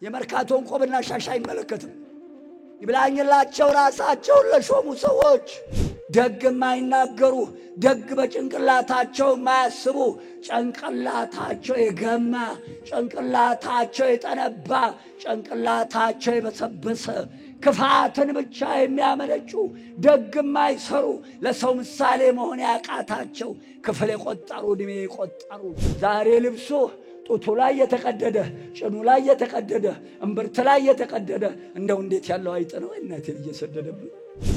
የመርካቶን ቆብና ሻሽ አይመለከትም። ይብላኝላቸው ራሳቸውን ለሾሙ ሰዎች ደግ የማይናገሩ ደግ በጭንቅላታቸው የማያስቡ ጭንቅላታቸው የገማ ጭንቅላታቸው የጠነባ ጭንቅላታቸው የበሰበሰ ክፋትን ብቻ የሚያመነጩ ደግ የማይሰሩ ለሰው ምሳሌ መሆን ያቃታቸው ክፍል የቆጠሩ ዕድሜ የቆጠሩ ዛሬ ልብሱ ጡቱ ላይ የተቀደደ ጭኑ ላይ የተቀደደ እምብርት ላይ የተቀደደ እንደው እንዴት ያለው አይጥ ነው እናቴን እየሰደደብኝ።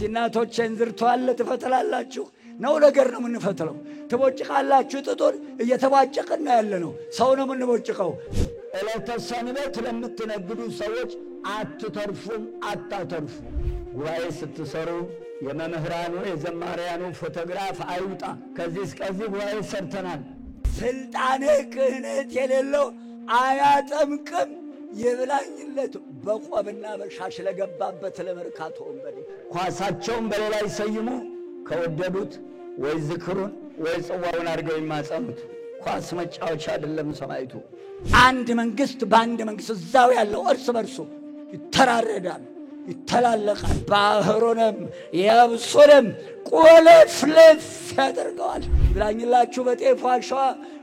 እናቶቼን ዝርቷል ትፈተላላችሁ ነው ነገር ነው የምንፈትለው። ትቦጭቃላችሁ ጥጡን እየተባጨቅን ያለነው ሰው ነው የምንቦጭቀው። ዕለተ ሰንበት ለምትነግዱ ሰዎች አትተርፉም አታተርፉ። ጉባኤ ስትሰሩ የመምህራኑ የዘማሪያኑ ፎቶግራፍ አይውጣ። ከዚህ እስከዚህ ጉባኤ ሰርተናል። ስልጣኔ ክህነት የሌለው አያጠምቅም። ይብላኝለት በቆብና በሻሽ ለገባበት ለመርካቶ ወንበዴ ኳሳቸውን በሌላ ይሰይሙ። ከወደዱት ወይ ዝክሩን ወይ ጽዋውን አድርገው ይማጸኑት። ኳስ መጫወቻ አይደለም ሰማይቱ። አንድ መንግስት በአንድ መንግስት እዛው ያለው እርስ በርሱ ይተራረዳል ይተላለቃል። ባህሩንም የብሱንም ቁልፍልፍ ያደርገዋል። ይብላኝላችሁ በጤፍ አሸዋ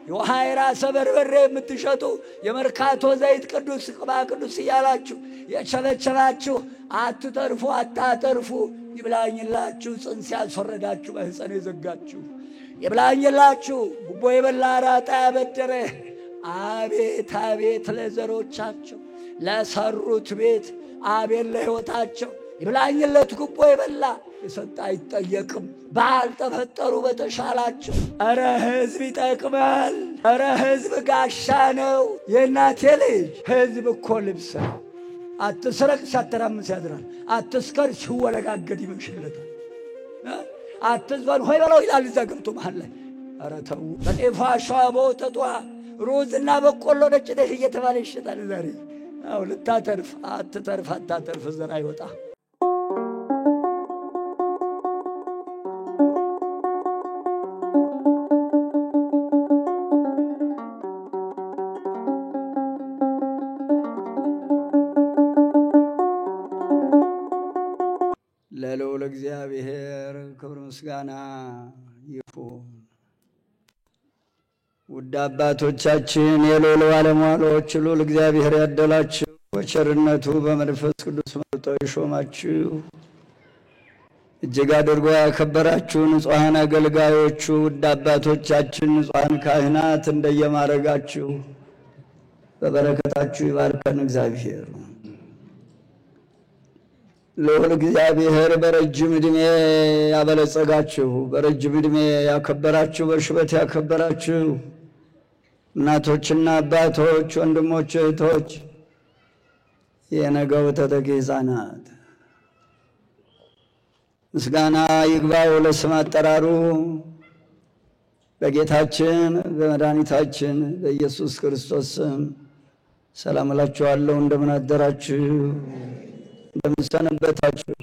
የውሃ የራሰ በርበሬ የምትሸጡ የመርካቶ ዘይት ቅዱስ ቅባ ቅዱስ እያላችሁ የቸበቸባችሁ አትተርፉ አታተርፉ። ይብላኝላችሁ ጽንስ ያስወረዳችሁ በሕፀን የዘጋችሁ ይብላኝላችሁ ጉቦ የበላ አራጣ ያበደረ አቤት አቤት ለዘሮቻቸው ለሰሩት ቤት አቤት ለሕይወታቸው። ይብላኝለት ጉቦ የበላ የሰጣ አይጠየቅም ባልተፈጠሩ በተሻላቸው። እረ ሕዝብ ይጠቅማል። እረ ሕዝብ ጋሻ ነው። የእናቴ ልጅ ሕዝብ እኮ ልብስ ነው። አትስረቅ ሲያተራምስ ያድራል። አትስከር ሲወለጋገድ ይመሽለታል። አትዝበን ሆይ በለው ይላል እዛ ገብቶ መሃል ላይ። እረ ተው። በጤፍ አሸዋ በወተቷ ሩዝና በቆሎ ነጭ ጤፍ እየተባለ ይሸጣል ዛሬ። አው ልታተርፍ አትተርፍ አታተርፍ ዘራ ይወጣ። ለልዑል እግዚአብሔር ክብር ምስጋና ይሁን። ውድ አባቶቻችን የልዑል ባለሟሎች ልዑል እግዚአብሔር ያደላችሁ በቸርነቱ በመንፈስ ቅዱስ መርጦ የሾማችሁ እጅግ አድርጎ ያከበራችሁ ንጹሐን አገልጋዮቹ ውድ አባቶቻችን ንጹሐን ካህናት እንደየማረጋችሁ በበረከታችሁ ይባርከን እግዚአብሔር። ልዑል እግዚአብሔር በረጅም ዕድሜ ያበለጸጋችሁ በረጅም ዕድሜ ያከበራችሁ በሽበት ያከበራችሁ እናቶችና አባቶች ወንድሞች እህቶች የነገው ተተኪ ሕፃናት ምስጋና ይግባው ለስም አጠራሩ በጌታችን በመድኃኒታችን በኢየሱስ ክርስቶስ ስም ሰላም እላችኋለሁ። እንደምን አደራችሁ? እንደምን ሰነበታችሁ?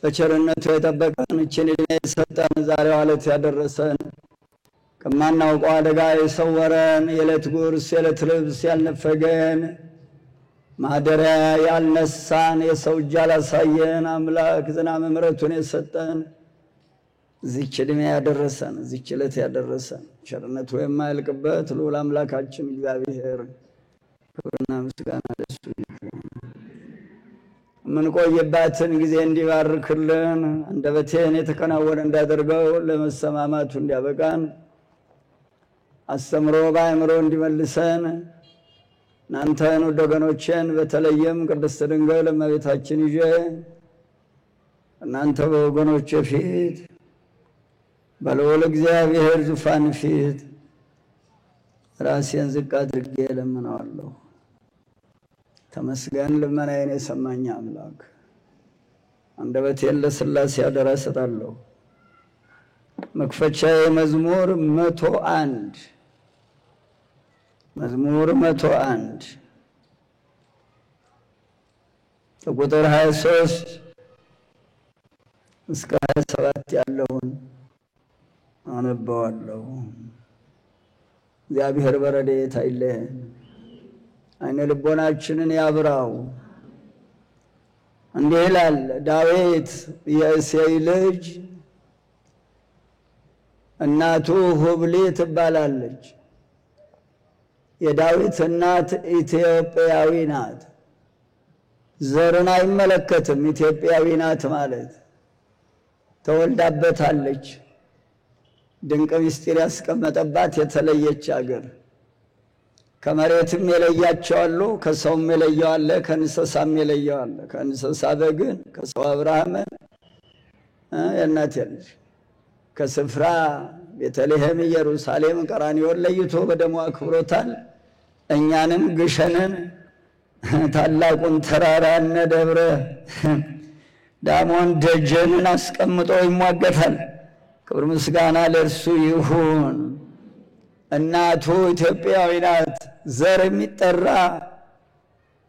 በቸርነቱ የጠበቀን እችን ዕድሜ የሰጠን ዛሬው ዕለት ያደረሰን ከማናውቀው አደጋ የሰወረን የዕለት ጉርስ የዕለት ልብስ ያልነፈገን ማደሪያ ያልነሳን የሰው እጅ ያላሳየን አምላክ ዝናመ ምሕረቱን የሰጠን እዚች ዕድሜ ያደረሰን እዚች ዕለት ያደረሰን ቸርነቱ የማያልቅበት ልዑል አምላካችን እግዚአብሔር ክብርና ምስጋና ለእሱ ይሁን። ምንቆይባትን ጊዜ እንዲባርክልን አንደበቴን የተከናወነ እንዳደርገው ለመሰማማቱ እንዲያበቃን አስተምሮ በአእምሮ እንዲመልሰን እናንተን ውድ ወገኖቼን በተለይም ቅድስት ድንግል እመቤታችን ይዤ እናንተ በወገኖቼ ፊት በልዑል እግዚአብሔር ዙፋን ፊት ራሴን ዝቅ አድርጌ እለምነዋለሁ። ተመስገን ልመናዬን የሰማኝ አምላክ። አንደበቴን ለሥላሴ አደራ እሰጣለሁ። መክፈቻዬ መዝሙር 101 መዝሙር 101 ከቁጥር 23 እስከ 27 ያለውን አነባዋለሁ። እግዚአብሔር በረድኤቱ አይለየን። አይነ ልቦናችንን ያብራው። እንዲህ ይላል ዳዊት የእሴይ ልጅ እናቱ ሁብሊ ትባላለች። የዳዊት እናት ኢትዮጵያዊ ናት። ዘርን አይመለከትም። ኢትዮጵያዊ ናት ማለት ተወልዳበታለች። ድንቅ ምስጢር ያስቀመጠባት የተለየች አገር። ከመሬትም የለያቸው አሉ፣ ከሰውም የለየው አለ፣ ከእንስሳም የለየው አለ። ከእንስሳ በግን፣ ከሰው አብርሃምን የእናቴ ልጅ ከስፍራ ቤተልሔም ኢየሩሳሌም ቀራንዮን ለይቶ በደሙ አክብሮታል። እኛንም ግሸንን ታላቁን ተራራ እነ ደብረ ዳሞን ደጀንን አስቀምጦ ይሟገታል። ክብር ምስጋና ለእርሱ ይሁን። እናቱ ኢትዮጵያዊ ናት። ዘር የሚጠራ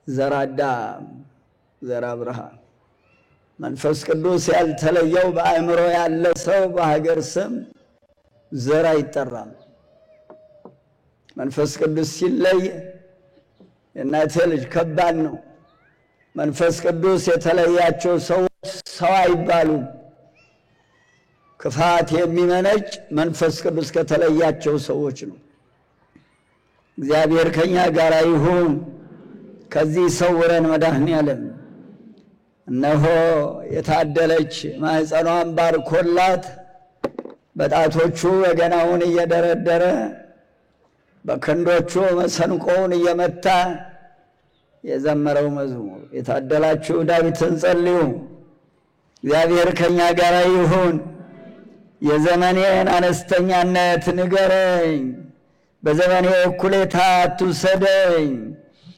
ዘር አዳም፣ ዘር አብርሃም። መንፈስ ቅዱስ ያልተለየው በአእምሮ ያለ ሰው በሀገር ስም ዘር አይጠራም። መንፈስ ቅዱስ ሲለይ የእናቴ ልጅ ከባድ ነው። መንፈስ ቅዱስ የተለያቸው ሰዎች ሰው አይባሉም። ክፋት የሚመነጭ መንፈስ ቅዱስ ከተለያቸው ሰዎች ነው። እግዚአብሔር ከኛ ጋር ይሁን። ከዚህ ሰውረን መድኃኔዓለም። እነሆ የታደለች ማኅፀኗን ባርኮላት በጣቶቹ በገናውን እየደረደረ በክንዶቹ መሰንቆውን እየመታ የዘመረው መዝሙር የታደላችሁ ዳዊትን ጸልዩ። እግዚአብሔር ከኛ ጋር ይሁን። የዘመኔን አነስተኛነት ንገረኝ፣ በዘመኔ እኩሌታ አትውሰደኝ።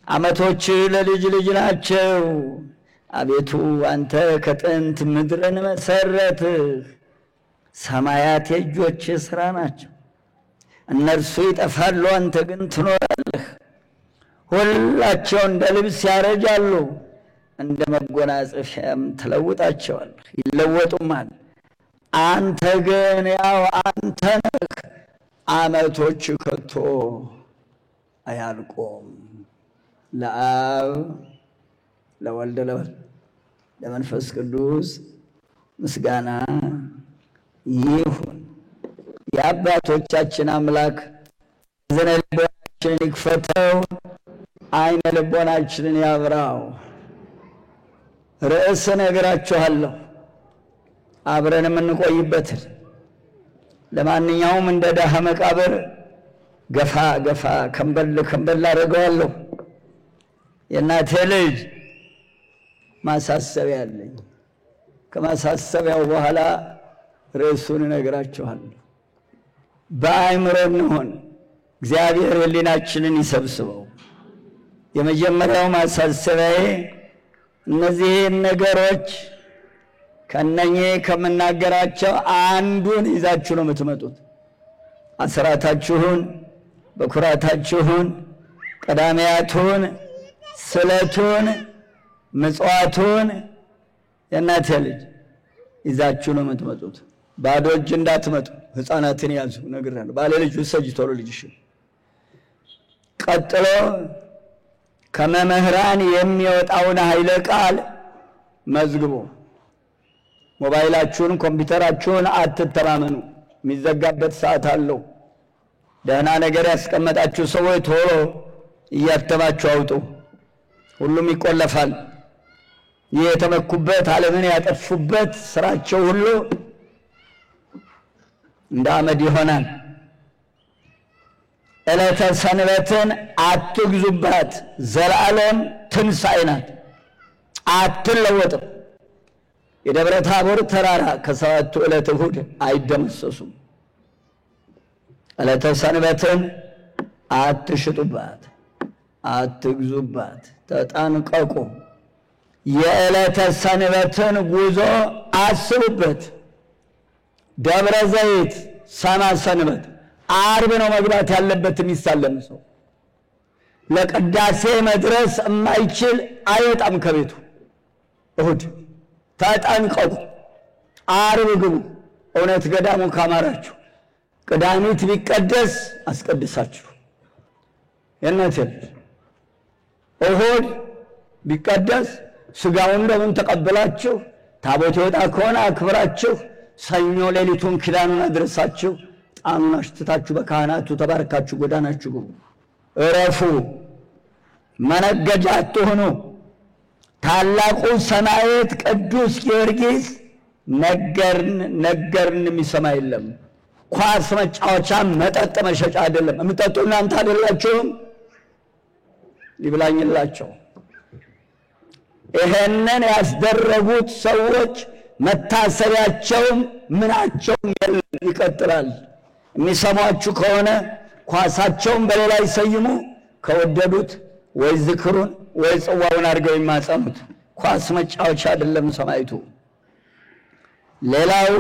ዓመቶች ለልጅ ልጅ ናቸው። አቤቱ አንተ ከጥንት ምድርን መሰረትህ። ሰማያት የእጆች ሥራ ናቸው። እነርሱ ይጠፋሉ፣ አንተ ግን ትኖራለህ። ሁላቸው እንደ ልብስ ያረጃሉ፣ እንደ መጎናጸፊያም ትለውጣቸዋለህ፣ ይለወጡማል። አንተ ግን ያው አንተ ነህ። ዓመቶች ከቶ አያልቁም። ለአብ ለወልድ ለመንፈስ ቅዱስ ምስጋና ይሁን። የአባቶቻችን አምላክ እዝነ ልቦናችንን ይክፈተው፣ አይነ ልቦናችንን ያብራው። ርዕስ እነግራችኋለሁ አብረን የምንቆይበትን። ለማንኛውም እንደ ደሃ መቃብር ገፋ ገፋ ከንበል ከንበል አደርገዋለሁ። የእናቴ ልጅ ማሳሰቢያ አለኝ። ከማሳሰቢያው በኋላ ርዕሱን እነግራችኋለሁ። በአእምሮ እንሆን። እግዚአብሔር ሕሊናችንን ይሰብስበው። የመጀመሪያው ማሳሰቢያዬ እነዚህን ነገሮች ከነኚህ ከምናገራቸው አንዱን ይዛችሁ ነው የምትመጡት። አስራታችሁን፣ በኩራታችሁን፣ ቀዳሚያቱን፣ ስለቱን፣ ምጽዋቱን የእናቴ ልጅ ይዛችሁ ነው የምትመጡት። ባዶ እጅ እንዳትመጡ። ሕፃናትን ያዙ ነግሬሃለሁ። ባለ ልጅ ውሰጂ ቶሎ ልጅሽ። ቀጥሎ ከመምህራን የሚወጣውን ኃይለ ቃል መዝግቡ። ሞባይላችሁን፣ ኮምፒውተራችሁን አትተማመኑ። የሚዘጋበት ሰዓት አለው። ደህና ነገር ያስቀመጣችሁ ሰዎች ቶሎ እያተማችሁ አውጡ። ሁሉም ይቆለፋል። ይህ የተመኩበት ዓለምን ያጠፉበት ስራቸው ሁሉ እንደ አመድ ይሆናል። ዕለተ ሰንበትን አትግዙባት። ዘላለም ትንሣኤ ናት፣ አትለወጥም። የደብረ ታቦር ተራራ ከሰባቱ ዕለተ እሑድ አይደመሰሱም። ዕለተ ሰንበትን አትሽጡባት፣ አትግዙባት፣ ተጠንቀቁ። የዕለተ ሰንበትን ጉዞ አስቡበት። ደብረ ዘይት ሰማ ሰንበት ዓርብ ነው መግባት ያለበት። የሚሳለም ሰው ለቅዳሴ መድረስ የማይችል አይወጣም ከቤቱ። እሑድ ተጠንቀቁ። ዓርብ ግቡ። እውነት ገዳሙ ካማራችሁ ቅዳሜት ቢቀደስ አስቀድሳችሁ የእናቴ እሁድ ቢቀደስ ስጋውን ደሙን ተቀበላችሁ ታቦት ይወጣ ከሆነ አክብራችሁ ሰኞ ሌሊቱን ኪዳኑን አድርሳችሁ ጣኑን አሽትታችሁ በካህናቱ ተባረካችሁ ጎዳናችሁ ግቡ። እረፉ። መነገጃ አትሁኑ። ታላቁ ሰማዕት ቅዱስ ጊዮርጊስ ነገርን የሚሰማ የለም። ኳስ መጫወቻ መጠጥ መሸጫ አይደለም። የምትጠጡ እናንተ አይደላችሁም? ይብላኝላቸው። ይሄንን ያስደረጉት ሰዎች መታሰቢያቸውም ምናቸውም ይቀጥላል። የሚሰማችሁ ከሆነ ኳሳቸውን በሌላ ይሰይሙ፣ ከወደዱት ወይ ዝክሩን ወይ ጽዋውን አድርገው ይማጸኑት። ኳስ መጫወቻ አይደለም ሰማዕቱ። ሌላው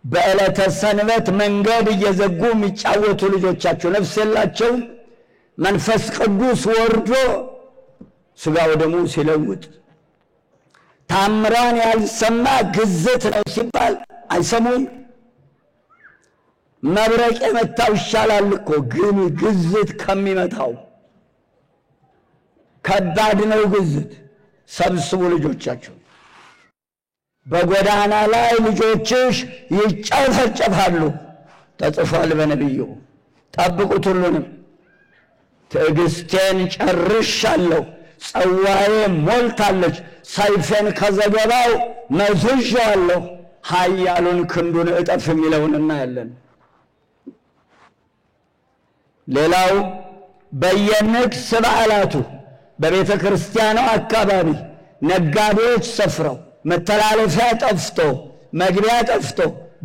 በዕለተ ሰንበት መንገድ እየዘጉ የሚጫወቱ ልጆቻቸው ነፍስ የላቸውም። መንፈስ ቅዱስ ወርዶ ሥጋ ወደሙ ሲለውጥ ታምራን ያልሰማ ግዝት ነው ሲባል አይሰሙም። መብረቅ የመታው ይሻላል እኮ ግን ግዝት ከሚመታው ከባድ ነው ግዝት። ሰብስቡ ልጆቻቸው። በጎዳና ላይ ልጆችሽ ይጨፈጨፋሉ ተጽፏል በነቢዩ። ጠብቁት ሁሉንም። ትዕግስቴን ጨርሻለሁ፣ ጽዋዬ ሞልታለች፣ ሰይፌን ከዘገባው መዝዣለሁ፣ ኃያሉን ክንዱን እጠፍ የሚለውን እናያለን። ሌላው በየንግስ በዓላቱ በቤተ ክርስቲያኑ አካባቢ ነጋዴዎች ሰፍረው መተላለፊያ ጠፍቶ መግቢያ ጠፍቶ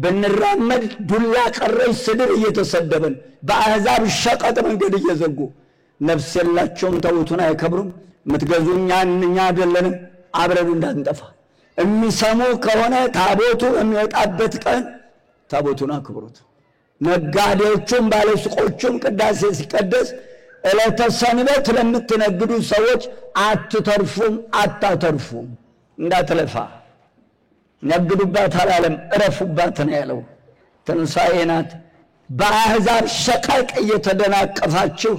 ብንራመድ ዱላ ቀረሽ ስድብ እየተሰደበን በአሕዛብ ሸቀጥ መንገድ እየዘጉ ነፍስ የላቸውም። ታቦቱን አይከብሩም። የምትገዙኛ እኛ አይደለንም፣ አብረን እንዳንጠፋ። የሚሰሙ ከሆነ ታቦቱ የሚወጣበት ቀን ታቦቱን አክብሩት። ነጋዴዎቹም ባለሱቆቹም ቅዳሴ ሲቀደስ ዕለተ ሰንበት ለምትነግዱ ሰዎች አትተርፉም፣ አታተርፉም። እንዳትለፋ ነግዱባት አላለም፣ እረፉባት ነው ያለው። ትንሣኤ ናት። በአሕዛብ ሸቀቅ እየተደናቀፋችሁ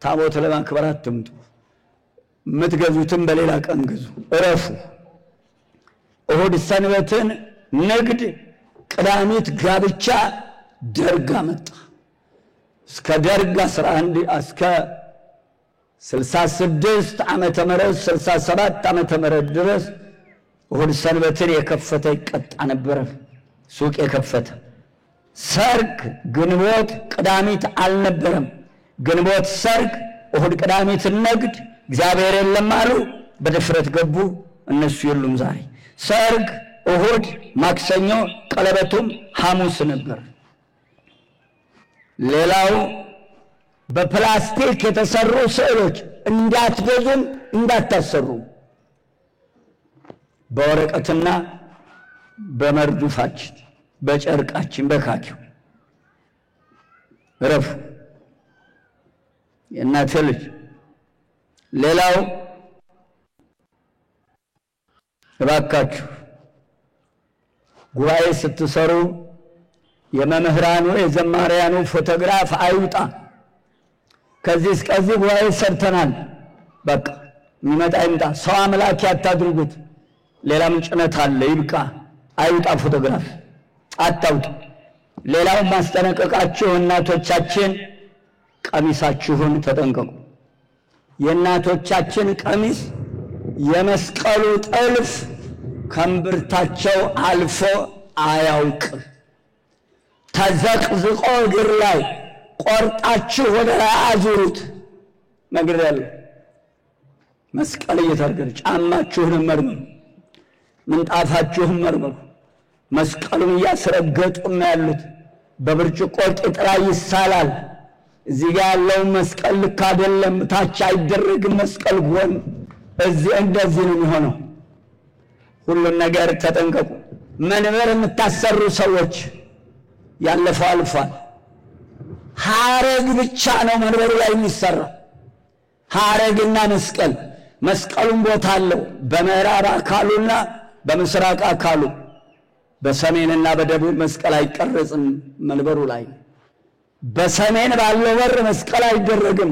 ታቦት ለማክበር አትምጡ። የምትገዙትም በሌላ ቀን ግዙ፣ እረፉ። እሁድ ሰንበትን ንግድ፣ ቅዳሚት ጋብቻ ደርግ አመጣ። እስከ ደርግ 11 እስከ 66 ዓመተ ምህረት 67 ዓመተ ምህረት ድረስ እሁድ ሰንበትን የከፈተ ይቀጣ ነበር። ሱቅ የከፈተ ሰርግ ግንቦት ቅዳሚት አልነበረም። ግንቦት ሰርግ፣ እሁድ ቅዳሚት ንግድ። እግዚአብሔር የለም አሉ፣ በድፍረት ገቡ። እነሱ የሉም ዛሬ። ሰርግ እሁድ፣ ማክሰኞ፣ ቀለበቱም ሐሙስ ነበር። ሌላው በፕላስቲክ የተሰሩ ስዕሎች እንዳትገዙም እንዳታሰሩ። በወረቀትና በመርዱፋችን በጨርቃችን በካኪው ረፍ የእናቴ ልጅ። ሌላው እባካችሁ ጉባኤ ስትሰሩ የመምህራኑ የዘማሪያኑ ፎቶግራፍ አይውጣ። ከዚህ እስከዚህ ጉባኤ ሰርተናል፣ በቃ የሚመጣ ይምጣ። ሰው አምላክ ያታድርጉት። ሌላም ጭነት አለ፣ ይብቃ። አይውጣ ፎቶግራፍ አታውጡ። ሌላው ማስጠነቀቃችሁ እናቶቻችን ቀሚሳችሁን ተጠንቀቁ። የእናቶቻችን ቀሚስ የመስቀሉ ጥልፍ ከእምብርታቸው አልፎ አያውቅም። ተዘቅዝቆ እግር ላይ ቆርጣችሁ ወደ ላይ አዙሩት። ነግሬያለሁ። መስቀል እየታገረ ጫማችሁን መርምሩ፣ ምንጣፋችሁን መርምሩ። መስቀሉን እያስረገጡም ያሉት በብርጭቆ ቂጥ ላይ ይሳላል። እዚህ ጋር ያለው መስቀል ልክ አይደለም፣ ታች አይደረግም። መስቀል ጎን እዚህ እንደዚህ ነው የሚሆነው። ሁሉን ነገር ተጠንቀቁ። መንበር የምታሰሩ ሰዎች ያለፈው አልፏል። ሐረግ ብቻ ነው መንበሩ ላይ የሚሰራው። ሐረግና መስቀል። መስቀሉን ቦታ አለው በምዕራብ አካሉና በምስራቅ አካሉ። በሰሜንና በደቡብ መስቀል አይቀረጽም መንበሩ ላይ። በሰሜን ባለው በር መስቀል አይደረግም።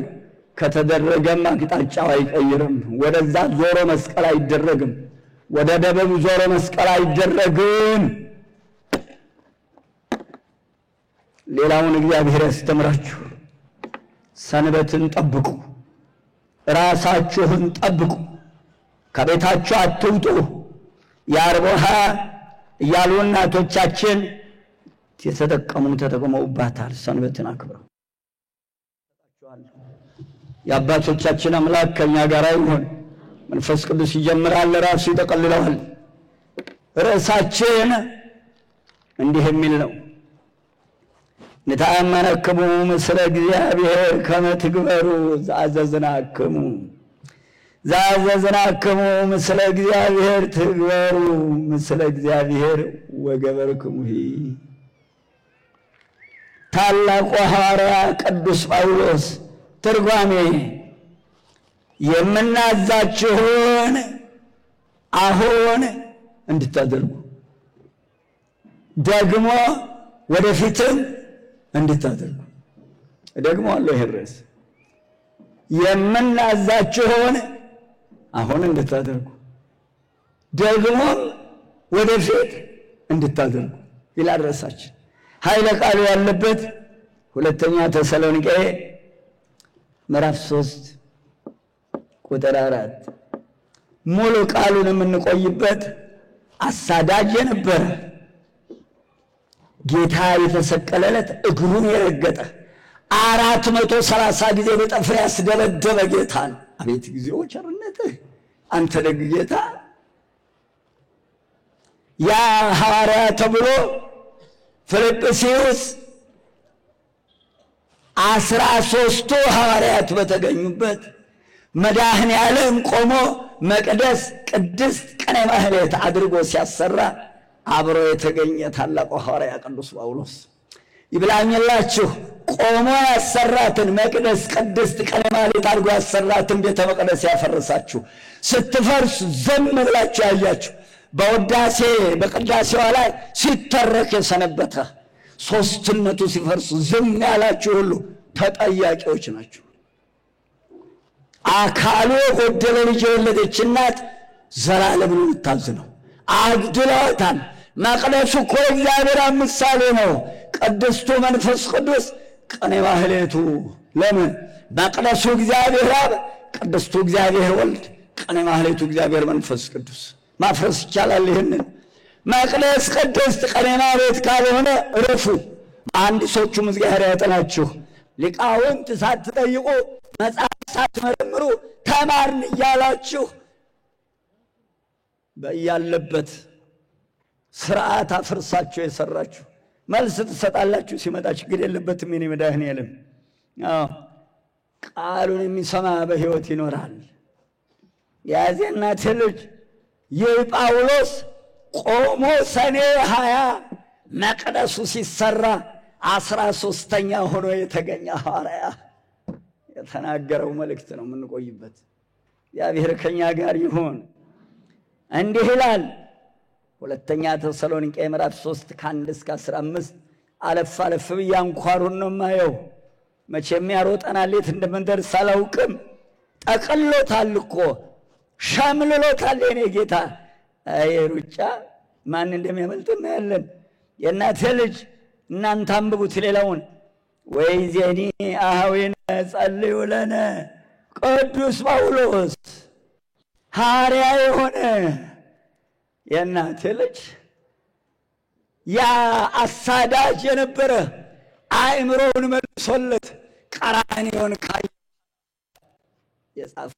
ከተደረገም አቅጣጫው አይቀይርም። ወደዛ ዞሮ መስቀል አይደረግም። ወደ ደቡብ ዞሮ መስቀል አይደረግም። ሌላውን እግዚአብሔር ያስተምራችሁ። ሰንበትን ጠብቁ፣ ራሳችሁን ጠብቁ፣ ከቤታችሁ አትውጡ። የአርቦሃ እያሉ እናቶቻችን ተጠቅመውባታል። ሰንበትን አክብረው የአባቶቻችን አምላክ ከኛ ጋር ይሁን። መንፈስ ቅዱስ ይጀምራል፣ ራሱ ይጠቀልለዋል። ርዕሳችን እንዲህ የሚል ነው። ንታመነክሙ ምስለ እግዚአብሔር ከመ ትግበሩ ዘአዘዝናክሙ። ዘአዘዝናክሙ ምስለ እግዚአብሔር ትግበሩ ምስለ እግዚአብሔር ወገበርክሙሂ። ታላቁ ሐዋርያ ቅዱስ ጳውሎስ ትርጓሜ የምናዛችሁን አሁን እንድታደርጉ ደግሞ ወደፊትም እንድታደርጉ። ደግሞ አለ ይሄ ርዕስ የምናዛችሁን አሁን እንድታደርጉ ደግሞ ወደፊት እንድታደርጉ ይላል ርዕሳችን። ኃይለ ቃሉ ያለበት ሁለተኛ ተሰሎንቄ ምዕራፍ 3 ቁጥር 4 ሙሉ ቃሉን የምንቆይበት አሳዳጅ የነበረ ጌታ የተሰቀለለት እግሩን የረገጠ 430 ጊዜ በጠፍር ያስደበደበ ጌታን። አቤት ጊዜው ቸርነትህ አንተ ደግ ጌታ። ያ ሐዋርያ ተብሎ ፊልጵስዩስ 13ቱ ሐዋርያት በተገኙበት መድኃኔ ዓለም ቆሞ መቅደስ ቅድስት ቀኔ ማህሌት አድርጎ ሲያሰራ አብሮ የተገኘ ታላቁ ሐዋርያ ቅዱስ ጳውሎስ ይብላኝላችሁ። ቆሞ ያሰራትን መቅደስ ቅድስት ቀኔ ማህሌት አድርጎ ያሰራትን ቤተ መቅደስ ያፈረሳችሁ፣ ስትፈርስ ዝም ብላችሁ ያያችሁ፣ በውዳሴ በቅዳሴዋ ላይ ሲተረክ የሰነበተ ሶስትነቱ ሲፈርስ ዝም ያላችሁ ሁሉ ተጠያቂዎች ናችሁ። አካሉ የጎደለ ልጅ የወለደች እናት ዘላለምን የምታዝነው አግድለውታል። መቅደሱ እኮ እግዚአብሔር ምሳሌ ነው። ቅድስቱ መንፈስ ቅዱስ ቀኔ ማህሌቱ ለምን? መቅደሱ እግዚአብሔር አብ፣ ቅድስቱ እግዚአብሔር ወልድ፣ ቀኔ ማህሌቱ እግዚአብሔር መንፈስ ቅዱስ። ማፍረስ ይቻላል ይህንን መቅደስ ቅድስት ቀኔ ማህሌት ካልሆነ እረፉ። አንድ ሰዎቹም እግዚአብሔር ያጠናችሁ። ሊቃውንት ሳትጠይቁ መጽሐፍ ሳትመረምሩ ተማርን እያላችሁ በያለበት ስርዓት አፍርሳችሁ የሰራችሁ መልስ ትሰጣላችሁ። ሲመጣ ችግር የለበትም። የኔ መድኃኔ ዓለም ቃሉን የሚሰማ በሕይወት ይኖራል። የያዜና ልጅ ይህ ጳውሎስ ቆሞ ሰኔ 20 መቅደሱ ሲሰራ 13ኛ ሆኖ የተገኘ ሐዋርያ የተናገረው መልእክት ነው የምንቆይበት። እግዚአብሔር ከኛ ጋር ይሁን። እንዲህ ይላል ሁለተኛ ተሰሎንቄ ምዕራፍ 3 ከ1 እስከ 15 አለፍ አለፍ ብዬ አንኳሩን ነው የማየው። መቼም ያሮጠናል፣ የት እንደምንደርስ አላውቅም። ጠቅሎታል እኮ ሸምልሎታል የኔ ጌታ። አይ ሩጫ ማን እንደሚያመልጥ እናያለን። የእናቴ ልጅ እናንተ አንብቡት ሌላውን። ወይዜኒ አኀዊነ ጸልዩ ለነ ቅዱስ ጳውሎስ ሐዋርያ የሆነ የእናቴ ልጅ ያ አሳዳጅ የነበረ አእምሮውን መልሶለት ቀራንዮን ካየ የጻፈ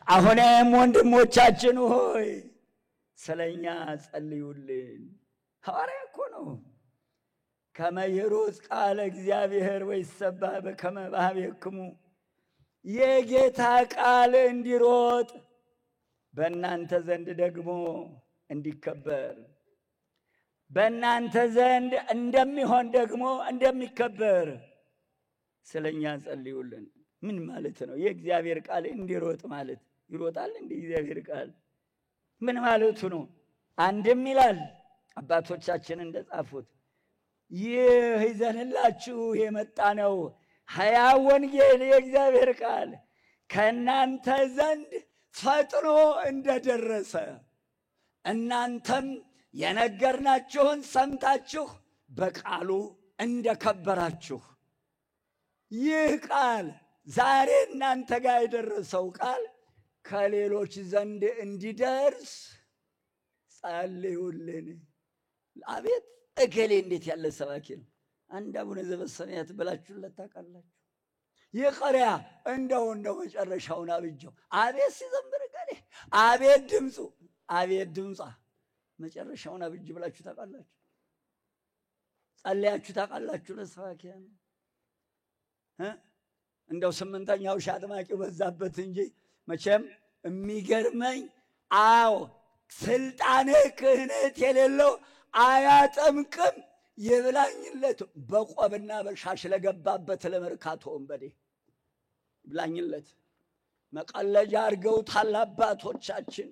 አሁንም ወንድሞቻችን ሆይ ስለኛ ጸልዩልን። ሐዋርያ እኮ ነው። ከመ ይሩጽ ቃለ እግዚአብሔር ወይሰብሐ በከመ በኀቤክሙ የጌታ ቃል እንዲሮጥ በእናንተ ዘንድ ደግሞ እንዲከበር፣ በእናንተ ዘንድ እንደሚሆን ደግሞ እንደሚከበር ስለኛ ጸልዩልን። ምን ማለት ነው? የእግዚአብሔር ቃል እንዲሮጥ ማለት ይሮጣል እንደ እግዚአብሔር ቃል ምን ማለቱ ነው? አንድም ይላል አባቶቻችን እንደጻፉት ይህ ይዘንላችሁ የመጣ ነው ሕያው ወንጌል የእግዚአብሔር ቃል ከእናንተ ዘንድ ፈጥኖ እንደደረሰ እናንተም የነገርናችሁን ሰምታችሁ በቃሉ እንደከበራችሁ ይህ ቃል ዛሬ እናንተ ጋር የደረሰው ቃል ከሌሎች ዘንድ እንዲደርስ ጸልዩልን። አቤት እገሌ እንዴት ያለ ሰባኪ ነው! አንድ አቡነ ዘበሰማያት ብላችሁለት ታውቃላችሁ? ይቀሪያ እንደው መጨረሻውን አብጀው አቤት ሲዘምር እገሌ አቤት ድምፁ አቤት ድምጿ መጨረሻውን አብጅ ብላችሁ ታውቃላችሁ? ጸልያችሁ ታውቃላችሁ ለሰባኪያን? እንደው ስምንተኛው ሻጥማቂው በዛበት እንጂ መቼም የሚገርመኝ አዎ ስልጣነ ክህነት የሌለው አያጠምቅም ይብላኝለት በቆብና በሻሽ ለገባበት ለመርካቶ ወንበዴ ይብላኝለት። መቀለጃ አድርገውታል አባቶቻችን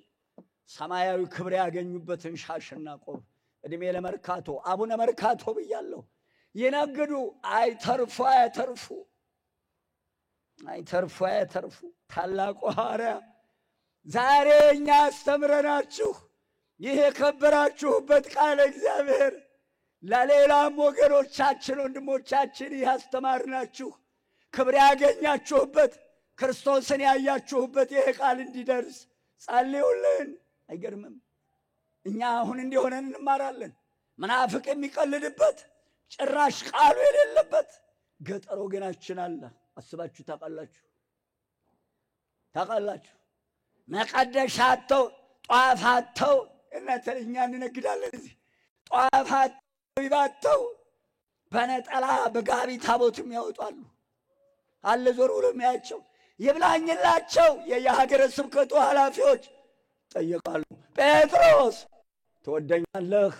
ሰማያዊ ክብር ያገኙበትን ሻሽና ቆብ። እድሜ ለመርካቶ አቡነ መርካቶ ብያለሁ። ይነግዱ አይተርፉ አያተርፉ አይተርፉ አያተርፉ። ታላቁ ሐዋርያ ዛሬ እኛ አስተምረናችሁ ይህ የከበራችሁበት ቃል እግዚአብሔር ለሌላም ወገኖቻችን ወንድሞቻችን ያስተማርናችሁ ክብር ያገኛችሁበት ክርስቶስን ያያችሁበት ይህ ቃል እንዲደርስ ጸልዩልን። አይገርምም? እኛ አሁን እንዲሆነን እንማራለን። መናፍቅ የሚቀልድበት ጭራሽ ቃሉ የሌለበት ገጠር ወገናችን አለ። አስባችሁ ታውቃላችሁ? መቀደሻ አጥተው ጧፍ አጥተው እኛ እንነግዳለን። እዚህ ጧፍ አጥተው በነጠላ በጋቢ ታቦትም ያወጣሉ። አለ ዞር ብሎ የሚያቸው ይብላኝላቸው። የሀገረ ስብከቱ ኃላፊዎች ጠየቃሉ። ጴጥሮስ ትወደኛለህ?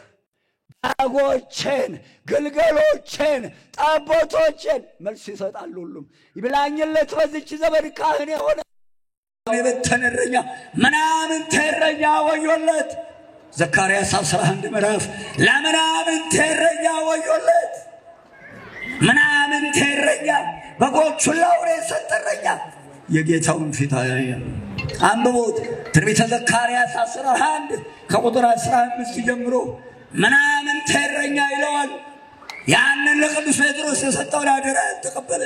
በጎቼን፣ ግልገሎቼን፣ ጠቦቶቼን መልስ ይሰጣሉ። ሁሉም ይብላኝለት። በዚች ዘመን ካህን የሆነ የበተነ እረኛ ምናምንቴ እረኛ ወዮለት። ዘካርያስ 11 ምዕራፍ ለምናምንቴ እረኛ ወዮለት። ምናምንቴ እረኛ በጎቹን ለአውሬ የሰጠ እረኛ የጌታውን ፊት አያየም። አንብቦት ትንቢተ ዘካርያስ 11 ከቁጥር 15 ጀምሮ ምናምንቴ እረኛ ይለዋል። ያንን ለቅዱስ ጴጥሮስ የሰጠውን አደራ ያልተቀበለ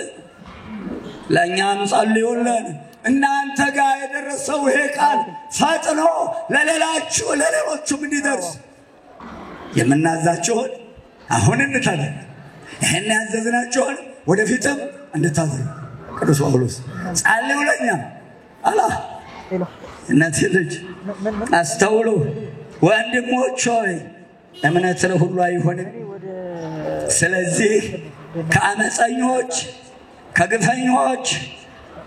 ለእኛም ጸልዩልን። እናንተ ጋር የደረሰው ይሄ ቃል ፈጥኖ ለሌሎቹም እንዲደርስ የምናዛችሁን አሁን እንታዘዝ፣ ይህን ያዘዝናችሁን ወደፊትም እንድታዘዙ ቅዱስ ጳውሎስ ጸልዩ ለእኛ አላ። እናቴ ልጅ አስተውሉ ወንድሞች ሆይ እምነት ለሁሉ አይሆንም። ስለዚህ ከአመፀኞች ከግፈኞች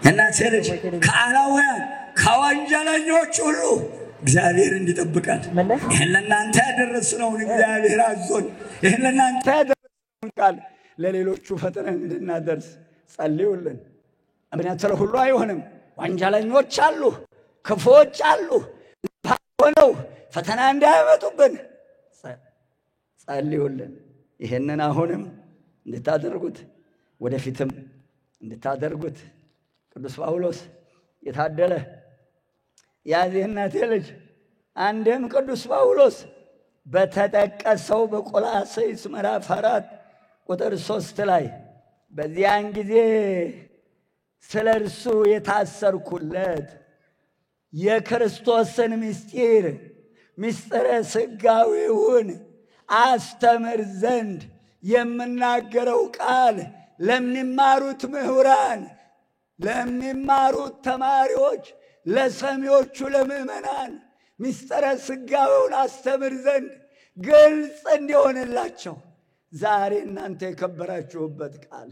እናቴ ልጅ ከአላውያን ከወንጀለኞች ሁሉ እግዚአብሔር እንዲጠብቃል። ይህን ለእናንተ ያደረስነውን እግዚአብሔር አዞን ይህን ለእናንተ ያደረስነውን ቃል ለሌሎቹ ፈጥነን እንድናደርስ ጸልዩልን። እምነት ለሁሉ አይሆንም። ወንጀለኞች አሉ፣ ክፉዎች አሉ። ሆነው ፈተና እንዳያመጡብን ጸልዩልን። ይህንን አሁንም እንድታደርጉት ወደፊትም እንድታደርጉት ቅዱስ ጳውሎስ የታደለ ያዚህ እናቴ ልጅ አንድም ቅዱስ ጳውሎስ በተጠቀሰው በቆላስይስ ምዕራፍ 4 ቁጥር 3 ላይ በዚያን ጊዜ ስለ እርሱ የታሰርኩለት የክርስቶስን ምስጢረ ሥጋዌውን አስተምር ዘንድ የምናገረው ቃል ለሚማሩት ምሁራን፣ ለሚማሩት ተማሪዎች፣ ለሰሚዎቹ ለምእመናን ምስጢረ ሥጋዌውን አስተምር ዘንድ ግልጽ እንዲሆንላቸው ዛሬ እናንተ የከበራችሁበት ቃል፣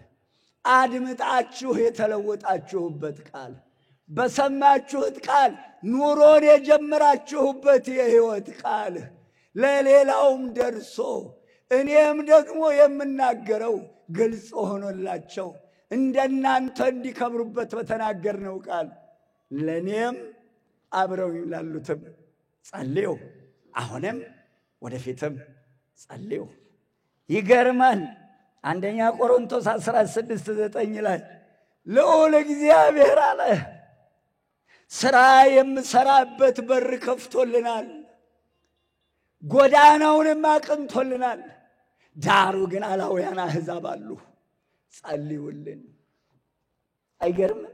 አድምጣችሁ የተለወጣችሁበት ቃል፣ በሰማችሁት ቃል ኑሮን የጀመራችሁበት የሕይወት ቃል ለሌላውም ደርሶ እኔም ደግሞ የምናገረው ግልጽ ሆኖላቸው እንደናንተ እንዲከብሩበት በተናገርነው ቃል ለእኔም አብረው ላሉትም ጸልዩ። አሁንም ወደፊትም ጸልዩ። ይገርማል። አንደኛ ቆሮንቶስ 16:9 ላይ ልዑል እግዚአብሔር አለ ሥራ የምሰራበት በር ከፍቶልናል፣ ጎዳናውንም አቅንቶልናል። ዳሩ ግን አላውያን አሕዛብ አሉ። ጸልዩልን። አይገርምም?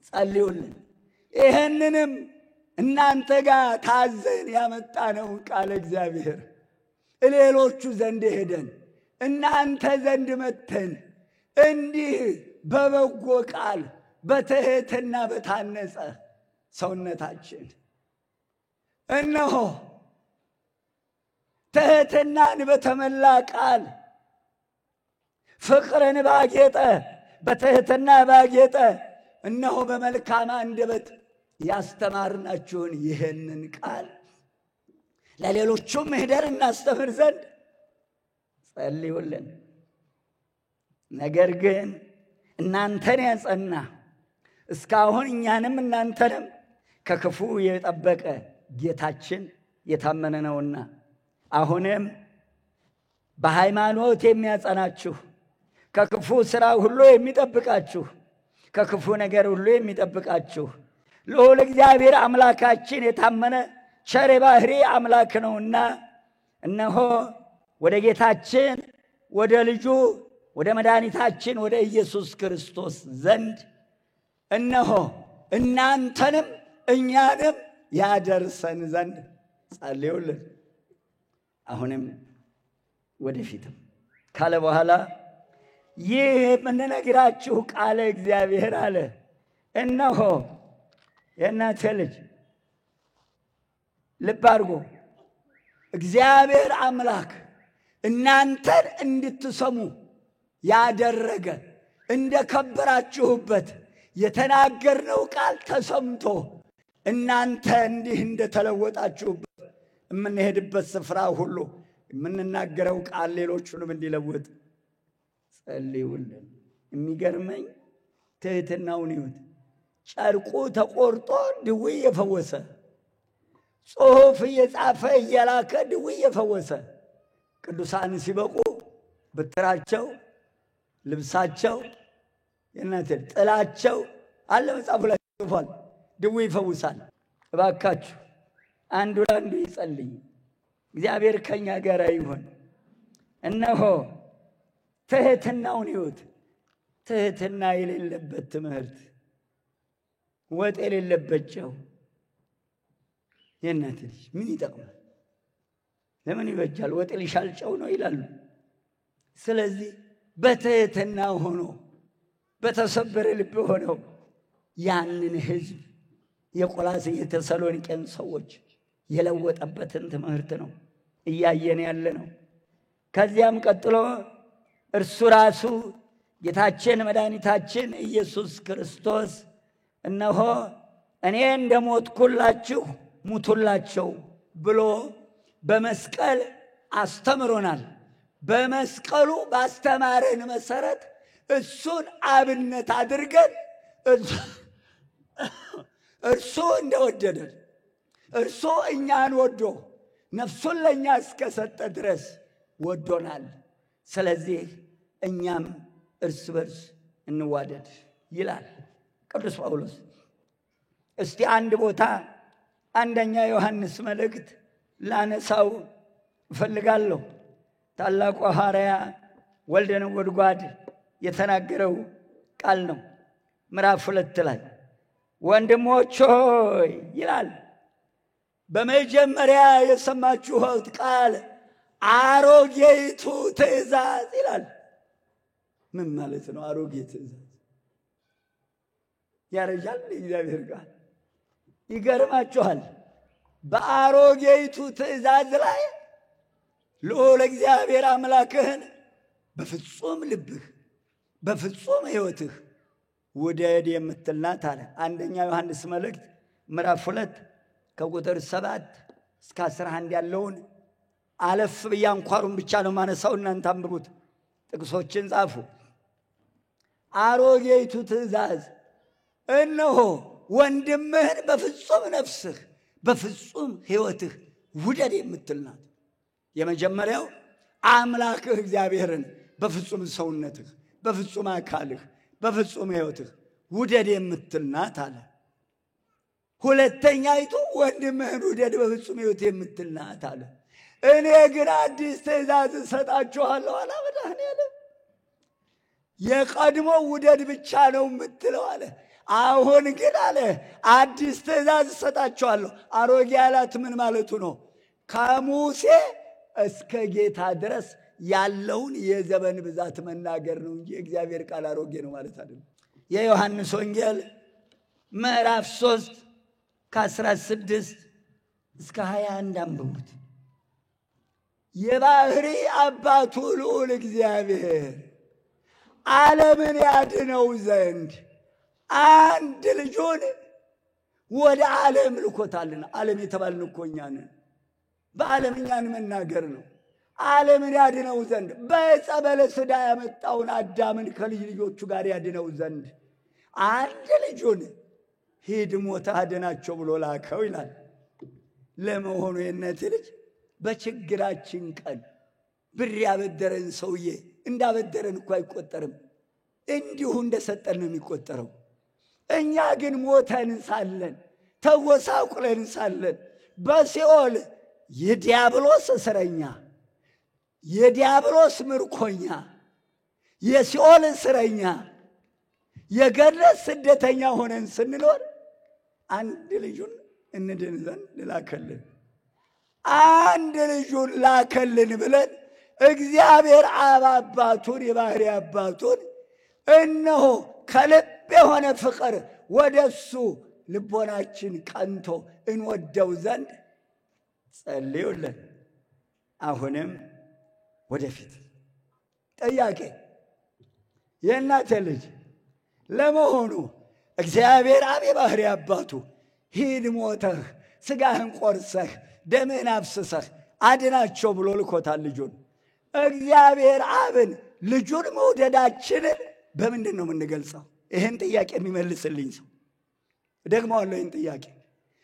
ጸልዩልን። ይህንንም እናንተ ጋር ታዘን ያመጣነው ቃል እግዚአብሔር ሌሎቹ ዘንድ ሄደን እናንተ ዘንድ መተን እንዲህ በበጎ ቃል በትሕትና በታነጸ ሰውነታችን እነሆ ትሕትናን በተመላ ቃል ፍቅርን ባጌጠ በትሕትና ባጌጠ እነሆ በመልካም አንደበት ያስተማርናችሁን ይህንን ቃል ለሌሎቹም ሄደን እናስተምር ዘንድ ጸልዩልን። ነገር ግን እናንተን ያጸና እስካሁን እኛንም እናንተንም ከክፉ የጠበቀ ጌታችን የታመነ ነውና አሁንም በሃይማኖት የሚያጸናችሁ ከክፉ ሥራ ሁሉ የሚጠብቃችሁ ከክፉ ነገር ሁሉ የሚጠብቃችሁ ልዑል እግዚአብሔር አምላካችን የታመነ ቸር ባሕሪ አምላክ ነውና እነሆ ወደ ጌታችን ወደ ልጁ ወደ መድኃኒታችን ወደ ኢየሱስ ክርስቶስ ዘንድ እነሆ እናንተንም እኛንም ያደርሰን ዘንድ ጸልዩልን። አሁንም ወደፊትም ካለ በኋላ ይህ የምንነግራችሁ ቃለ እግዚአብሔር አለ እነሆ የእናንተ ልጅ ልብ አድርጎ እግዚአብሔር አምላክ እናንተን እንድትሰሙ ያደረገ እንደከበራችሁበት የተናገርነው ቃል ተሰምቶ እናንተ እንዲህ እንደተለወጣችሁበት የምንሄድበት ስፍራ ሁሉ የምንናገረው ቃል ሌሎቹንም እንዲለውጥ ጸልዩልን። የሚገርመኝ ትሕትናውን ይሁት ጨርቁ ተቆርጦ ድውይ የፈወሰ ጽሑፍ እየጻፈ እየላከ ድውይ የፈወሰ ቅዱሳን ሲበቁ ብትራቸው ልብሳቸው የእናንተ ጥላቸው አለ መጽሐፉ ላይ ጽፏል። ድውይ ይፈውሳል። እባካችሁ አንዱ ለአንዱ ይጸልይ። እግዚአብሔር ከኛ ጋር ይሁን። እነሆ ትሕትናውን ይሁት ትሕትና የሌለበት ትምህርት ወጥ የሌለበት ጨው የእናንተ ልጅ ምን ይጠቅማል? ለምን ይበጃል? ወጥ ሊሻል ጨው ነው ይላሉ። ስለዚህ በትሕትና ሆኖ በተሰበረ ልብ ሆነው ያንን ሕዝብ የቆላስይስ የተሰሎንቄን ሰዎች የለወጠበትን ትምህርት ነው እያየን ያለ ነው። ከዚያም ቀጥሎ እርሱ ራሱ ጌታችን መድኃኒታችን ኢየሱስ ክርስቶስ እነሆ እኔ እንደሞትኩላችሁ ሙቱላቸው ብሎ በመስቀል አስተምሮናል። በመስቀሉ ባስተማረን መሰረት እሱን አብነት አድርገን እርሱ እንደወደደን እርሱ እኛን ወዶ ነፍሱን ለእኛ እስከሰጠ ድረስ ወዶናል። ስለዚህ እኛም እርስ በርስ እንዋደድ ይላል ቅዱስ ጳውሎስ። እስቲ አንድ ቦታ አንደኛ ዮሐንስ መልእክት ላነሳው እፈልጋለሁ። ታላቁ ሐዋርያ ወልደ ነጎድጓድ የተናገረው ቃል ነው። ምዕራፍ 2 ላይ ወንድሞች ሆይ ይላል በመጀመሪያ የሰማችሁት ቃል አሮጌይቱ ትእዛዝ ይላል። ምን ማለት ነው አሮጌ ትእዛዝ? ያረጃል እግዚአብሔር ቃል። ይገርማችኋል። በአሮጌይቱ ትእዛዝ ላይ ልዑል እግዚአብሔር አምላክህን በፍጹም ልብህ በፍጹም ሕይወትህ ውደድ የምትል ናት አለ። አንደኛ ዮሐንስ መልእክት ምዕራፍ 2 ከቁጥር 7 እስከ 11 ያለውን አለፍ ብዬ አንኳሩን ብቻ ነው ማነሳው። እናንተ አንብቡት፣ ጥቅሶችን ጻፉ። አሮጌይቱ ትእዛዝ እነሆ ወንድምህን በፍጹም ነፍስህ በፍጹም ሕይወትህ ውደድ የምትል ናት። የመጀመሪያው አምላክህ እግዚአብሔርን በፍጹም ሰውነትህ፣ በፍጹም አካልህ፣ በፍጹም ሕይወትህ ውደድ የምትል ናት አለ። ሁለተኛይቱ ወንድምህን ውደድ በፍጹም ሕይወት የምትል ናት አለ። እኔ ግን አዲስ ትእዛዝ እሰጣችኋለሁ አለ መድኃኔዓለም። የቀድሞ ውደድ ብቻ ነው የምትለው አለ። አሁን ግን አለ አዲስ ትእዛዝ እሰጣችኋለሁ። አሮጌ ያላት ምን ማለቱ ነው? ከሙሴ እስከ ጌታ ድረስ ያለውን የዘመን ብዛት መናገር ነው እንጂ እግዚአብሔር ቃል አሮጌ ነው ማለት አይደለም። የዮሐንስ ወንጌል ምዕራፍ 3 ከ16 እስከ 21 አንብቡት። የባህሪ አባቱ ልዑል እግዚአብሔር ዓለምን ያድነው ዘንድ አንድ ልጁን ወደ ዓለም ልኮታልና። ዓለም የተባልን እኮ እኛ ነን። በዓለም እኛን መናገር ነው። ዓለምን ያድነው ዘንድ በዕፀ በለስ ዕዳ ያመጣውን አዳምን ከልጅ ልጆቹ ጋር ያድነው ዘንድ አንድ ልጁን ሂድ ሞተህ አድናቸው ብሎ ላከው ይላል። ለመሆኑ የእናቴ ልጅ በችግራችን ቀን ብር ያበደረን ሰውዬ እንዳበደረን እኮ አይቆጠርም፣ እንዲሁ እንደሰጠን ነው የሚቆጠረው። እኛ ግን ሞተን ሳለን ተወሳቁለን ሳለን በሲኦል የዲያብሎስ እስረኛ፣ የዲያብሎስ ምርኮኛ፣ የሲኦል እስረኛ፣ የገነት ስደተኛ ሆነን ስንኖር አንድ ልጁን እንድን ዘንድ ላከልን። አንድ ልጁን ላከልን ብለን እግዚአብሔር አብ አባቱን የባህሪ አባቱን እነሆ ከልብ የሆነ ፍቅር ወደሱ ልቦናችን ቀንቶ እንወደው ዘንድ ጸልዩልን። አሁንም ወደፊት ጥያቄ የእናቴ ልጅ ለመሆኑ እግዚአብሔር አብ የባህሪ አባቱ ሂድ ሞተህ ሥጋህን ቆርሰህ ደምህን አፍስሰህ አድናቸው ብሎ ልኮታል ልጁን። እግዚአብሔር አብን ልጁን መውደዳችንን በምንድን ነው የምንገልጸው? ይህን ጥያቄ የሚመልስልኝ ሰው ደግሞዋለሁ። ይህን ጥያቄ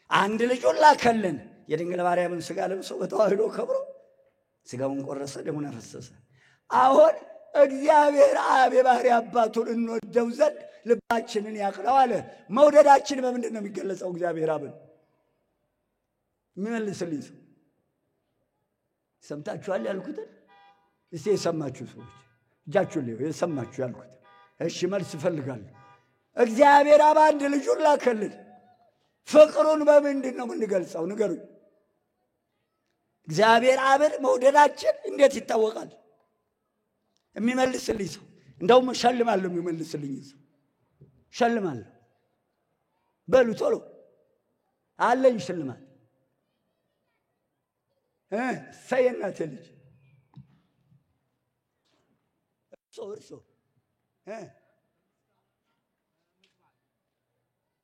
አንድ ልጁን ላከልን፣ የድንግል ማርያምን ሥጋ ለብሶ በተዋህዶ ከብሮ ሥጋውን ቆረሰ፣ ደሙን አፈሰሰ። አሁን እግዚአብሔር አብ የባህሪ አባቱን እንወደው ዘንድ ልባችንን ያቅናው አለ። መውደዳችን በምንድን ነው የሚገለጸው? እግዚአብሔር አብን የሚመልስልኝ ሰው ሰምታችኋል ያልኩትን? እስቲ የሰማችሁ ሰዎች እጃችሁን ልዩ። የሰማችሁ ያልኩት እሺ፣ መልስ እፈልጋለሁ። እግዚአብሔር አብ አንድ ልጁን ላከልን። ፍቅሩን በምንድን ነው የምንገልጸው? ንገሩኝ። እግዚአብሔር አብን መውደዳችን እንዴት ይታወቃል? የሚመልስልኝ ሰው እንደውም እሸልማለሁ። የሚመልስልኝ ሰው እሸልማለሁ። በሉ ቶሎ አለኝ ሽልማት። ሰየናቴ ልጅ እርሶ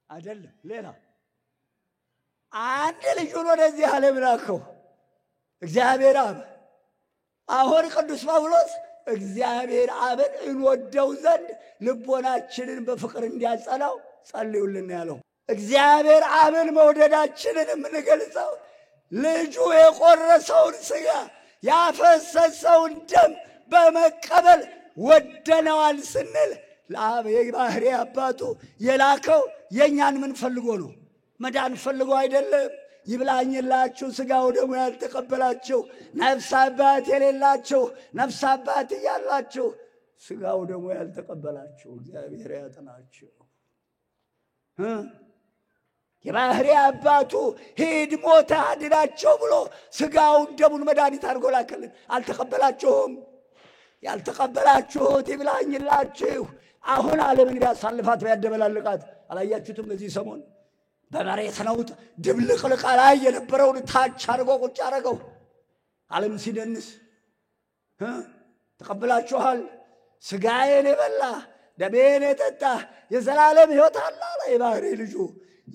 አይደለም ሌላ አንድ ልጁን ወደዚህ ዓለም ላከው እግዚአብሔር አብ። አሁን ቅዱስ ጳውሎስ እግዚአብሔር አብን እንወደው ዘንድ ልቦናችንን በፍቅር እንዲያጸናው ጸልዩልን ያለው። እግዚአብሔር አብን መውደዳችንን የምንገልጸው ልጁ የቆረሰውን ሥጋ ያፈሰሰውን ደም በመቀበል ወደነዋል ስንል ለአብ የባህሪ አባቱ የላከው የእኛን ምን ፈልጎ ነው? መዳን ፈልጎ አይደለም። ይብላኝላችሁ ሥጋው ደግሞ ያልተቀበላችሁ ነፍስ አባት የሌላችሁ ነፍስ አባት እያላችሁ ሥጋው ደግሞ ያልተቀበላችሁ እግዚአብሔር ያጥናችሁ። የባህሪ አባቱ ሂድ ሞተ አድናቸው ብሎ ሥጋውን ደሙን መድኃኒት አድርጎ ላከልን። አልተቀበላችሁም። ያልተቀበላችሁት ይብላኝላችሁ። አሁን ዓለምን ቢያሳልፋት ቢያደበላልቃት አላያችሁትም? በዚህ ሰሞን በመሬት ነውጥ ድብልቅልቃ ላይ የነበረውን ታች አድርጎ ቁጭ አደረገው። ዓለም ሲደንስ ተቀብላችኋል። ሥጋዬን የበላ ደሜን የጠጣ የዘላለም ሕይወት አለ አለ የባህሪ ልጁ።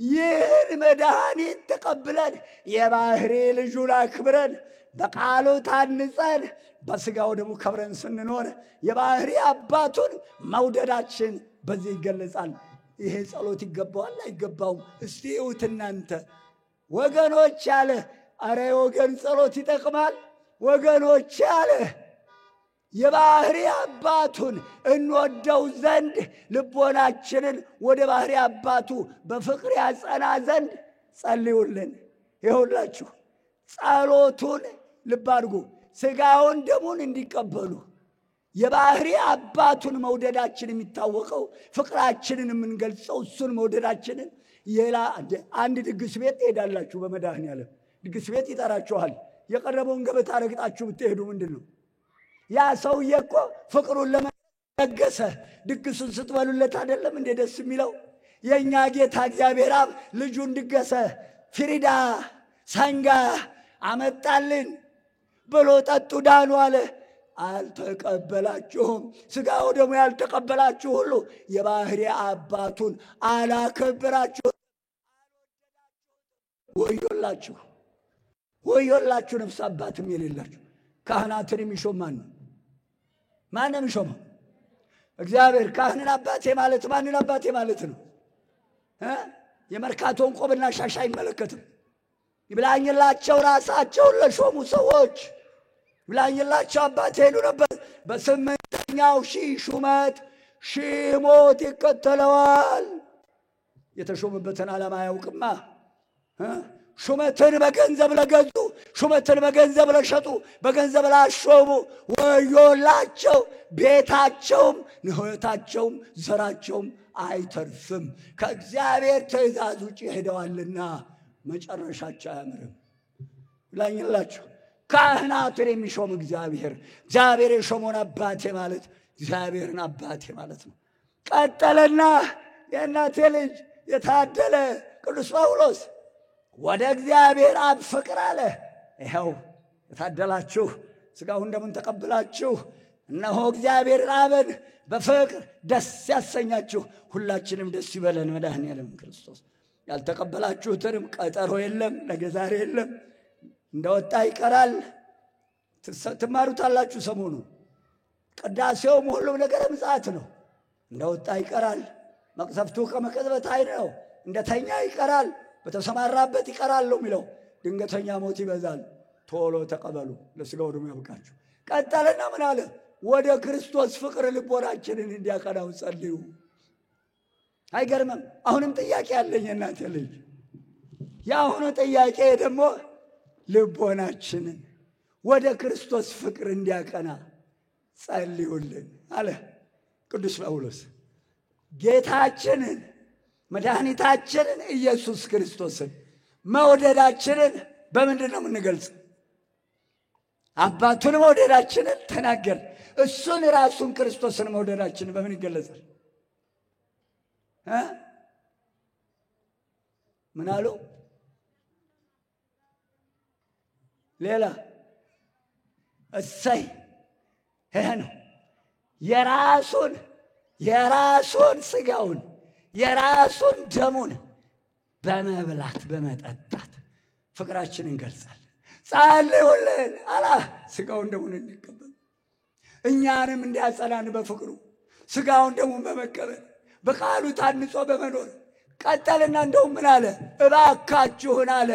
ይህን መድኃኒት ተቀብለን የባህሪ ልጁን አክብረን በቃሉ ታንጸን በሥጋው ደግሞ ከብረን ስንኖር የባህሪ አባቱን መውደዳችን በዚህ ይገለጻል። ይሄ ጸሎት ይገባዋል አይገባውም? እስቲ እዩት እናንተ ወገኖች አለ። አረ የወገን ጸሎት ይጠቅማል ወገኖች አለ። የባህሪ አባቱን እንወደው ዘንድ ልቦናችንን ወደ ባህሪ አባቱ በፍቅር ያጸና ዘንድ ጸልዩልን። ይሁላችሁ ጸሎቱን ልብ አድርጉ። ሥጋውን ደሙን እንዲቀበሉ የባህሪ አባቱን መውደዳችን የሚታወቀው ፍቅራችንን የምንገልጸው እሱን መውደዳችንን አንድ ድግስ ቤት ትሄዳላችሁ። በመድኃኔዓለም ድግስ ቤት ይጠራችኋል። የቀረበውን ገበታ ረግጣችሁ ብትሄዱ ምንድን ነው? ያ ሰውዬ እኮ ፍቅሩን ለመገሰ ድግሱን ስትበሉለት አይደለም እንደ ደስ የሚለው? የእኛ ጌታ እግዚአብሔር አብ ልጁን ድገሰ ፍሪዳ ሰንጋ አመጣልን ብሎ ጠጡ ዳኑ አለ። አልተቀበላችሁም። ሥጋው ደግሞ ያልተቀበላችሁ ሁሉ የባህሪ አባቱን አላከበራችሁ። ወዮላችሁ ወዮላችሁ ነፍስ አባትም የሌላችሁ። ካህናትን የሚሾም ማን ነው? ማንም የሚሾመው እግዚአብሔር። ካህንን አባቴ ማለት ማንን አባቴ ማለት ነው? የመርካቶን ቆብና ሻሽ አይመለከትም። ይብላኝላቸው ራሳቸውን ለሾሙ ሰዎች ይብላኝላቸው አባቴ ይሉ ነበር። በስምንተኛው ሺህ ሹመት ሺህ ሞት ይከተለዋል። የተሾመበትን ዓላማ አያውቅማ። ሹመትን በገንዘብ ለገዙ፣ ሹመትን በገንዘብ ለሸጡ፣ በገንዘብ ላሾሙ ወዮላቸው። ቤታቸውም ንህወታቸውም ዘራቸውም አይተርፍም። ከእግዚአብሔር ትእዛዝ ውጭ ሄደዋልና መጨረሻቸው አያምርም። ይብላኝላቸው ካህናትን የሚሾም እግዚአብሔር የሾመውን አባቴ ማለት እግዚአብሔርን አባቴ ማለት ነው። ቀጠለና የእናቴ ልጅ የታደለ ቅዱስ ጳውሎስ ወደ እግዚአብሔር አብ ፍቅር አለ። ይኸው የታደላችሁ ሥጋውን ደሙን ተቀብላችሁ እነሆ እግዚአብሔር አብን በፍቅር ደስ ያሰኛችሁ። ሁላችንም ደስ ይበለን መድኃኔዓለም ክርስቶስ። ያልተቀበላችሁትንም ቀጠሮ የለም፣ ነገ ዛሬ የለም፣ እንደወጣ ይቀራል። ትማሩታላችሁ። ሰሞኑ ቅዳሴውም ሁሉም ነገር ምጽአት ነው። እንደወጣ ይቀራል። መቅሰፍቱ ከመቅጽበት ኃይል ነው። እንደተኛ ይቀራል፣ በተሰማራበት ይቀራል ነው የሚለው። ድንገተኛ ሞት ይበዛል። ቶሎ ተቀበሉ፣ ለሥጋው ደሙ ያብቃችሁ። ቀጠለና ምን አለ? ወደ ክርስቶስ ፍቅር ልቦናችንን እንዲያቀናው ጸልዩ። አይገርምም? አሁንም ጥያቄ አለኝ እናንተ ልጅ። የአሁኑ ጥያቄ ደግሞ ልቦናችንን ወደ ክርስቶስ ፍቅር እንዲያቀና ጸልዩልን አለ ቅዱስ ጳውሎስ። ጌታችንን መድኃኒታችንን ኢየሱስ ክርስቶስን መውደዳችንን በምንድን ነው የምንገልጽ? አባቱን መውደዳችንን ተናገር። እሱን ራሱን ክርስቶስን መውደዳችንን በምን ይገለጻል? ምን አሉ? ሌላ እሰይ ይሄ ነው። የራሱን ሥጋውን የራሱን ደሙን በመብላት በመጠጣት ፍቅራችንን እንገልጻለን። ጸልዩልን አላ ሥጋውን ደሙን እንቀበል፣ እኛንም እንዲያጸናን በፍቅሩ ሥጋውን ደሙን በመቀበል በቃሉ ታንጾ በመኖር ቀጠልና እንደውም ምን አለ? እባካችሁን አለ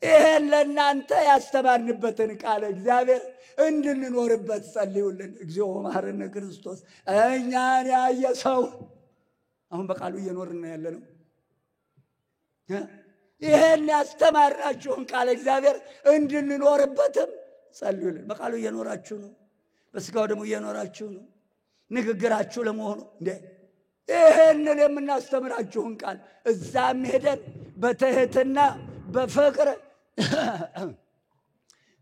ይሄን ለእናንተ ያስተማርንበትን ቃለ እግዚአብሔር እንድንኖርበት ጸልዩልን። እግዚኦ መሐረነ ክርስቶስ። እኛን ያየ ሰው አሁን በቃሉ እየኖርን ያለ ነው። ይሄን ያስተማርናችሁን ቃለ እግዚአብሔር እንድንኖርበትም ጸልዩልን። በቃሉ እየኖራችሁ ነው፣ በሥጋው ደግሞ እየኖራችሁ ነው። ንግግራችሁ ለመሆኑ እንዴ ይሄንን የምናስተምራችሁን ቃል እዛም ሄደን በትህትና በፍቅር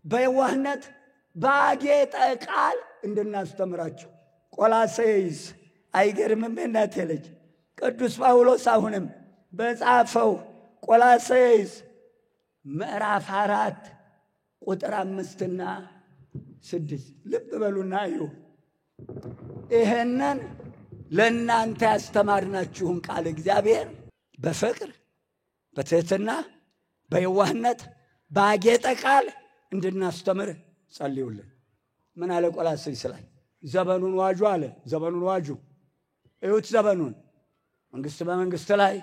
በየዋህነት ባጌጠ ቃል እንድናስተምራችሁ። ቆላስይስ አይገርምም? እናቴ ልጅ ቅዱስ ጳውሎስ አሁንም በጻፈው ቆላስይስ ምዕራፍ 4 ቁጥር 5 እና 6 ልብ በሉና እዩ። ይሄንን ለእናንተ ያስተማርናችሁን ቃል እግዚአብሔር በፍቅር በትህትና በየዋህነት ባጌጠ ቃል እንድናስተምር ጸልዩልን። ምን አለ ቆላስይስ ላይ? ዘመኑን ዋጁ አለ። ዘመኑን ዋጁ። እዩት ዘመኑን። መንግስት በመንግስት ላይ፣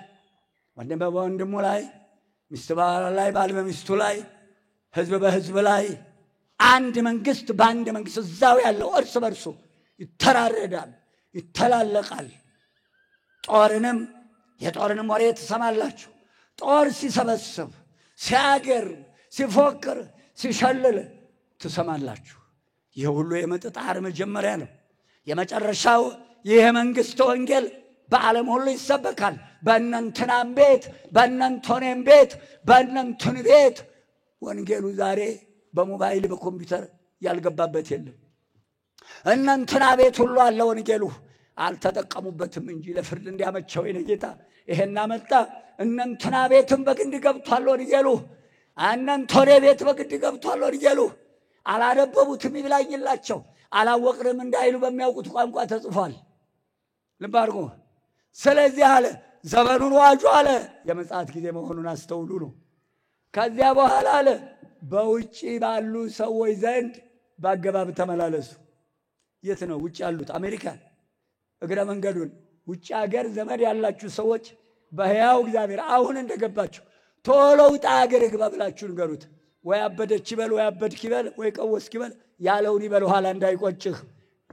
ወንድም በወንድሙ ላይ፣ ሚስት በባል ላይ፣ ባል በሚስቱ ላይ፣ ህዝብ በህዝብ ላይ፣ አንድ መንግስት በአንድ መንግስት እዛው ያለው እርስ በርሱ ይተራረዳል፣ ይተላለቃል። የጦርንም ወሬ ትሰማላችሁ። ጦር ሲሰበስብ፣ ሲያገር፣ ሲፎክር፣ ሲሸልል ትሰማላችሁ። ይህ ሁሉ የመጥጣር መጀመሪያ ነው። የመጨረሻው ይህ መንግስት ወንጌል በዓለም ሁሉ ይሰበካል። በእነንትናም ቤት፣ በእነንቶኔም ቤት፣ በእነንትን ቤት ወንጌሉ ዛሬ በሞባይል በኮምፒውተር ያልገባበት የለም። እነንትና ቤት ሁሉ አለ ወንጌሉ። አልተጠቀሙበትም እንጂ ለፍርድ እንዲያመቸው የኔ ጌታ ይሄን አመጣ። እነንትና ቤትም በግድ ገብቷል ወንጌሉ። እነንቶኔ ቤት በግድ ገብቷል ወንጌሉ። አላነበቡትም ይብላኝላቸው። አላወቅንም እንዳይሉ በሚያውቁት ቋንቋ ተጽፏል። ልብ አድርጎ። ስለዚህ አለ ዘመኑን ዋጁ አለ። የምጽአት ጊዜ መሆኑን አስተውሉ ነው። ከዚያ በኋላ አለ በውጪ ባሉ ሰዎች ዘንድ በአገባብ ተመላለሱ። የት ነው ውጪ ያሉት? አሜሪካን እግረ መንገዱን ውጪ ሀገር ዘመድ ያላችሁ ሰዎች በሕያው እግዚአብሔር አሁን እንደገባችሁ ቶሎ ውጣ ሀገር ግባ ብላችሁ ንገሩት። ወይ አበደች ይበል፣ ወይ አበድክ ይበል፣ ወይ ቀወስክ ይበል፣ ያለውን ይበል፣ ኋላ እንዳይቆጭህ።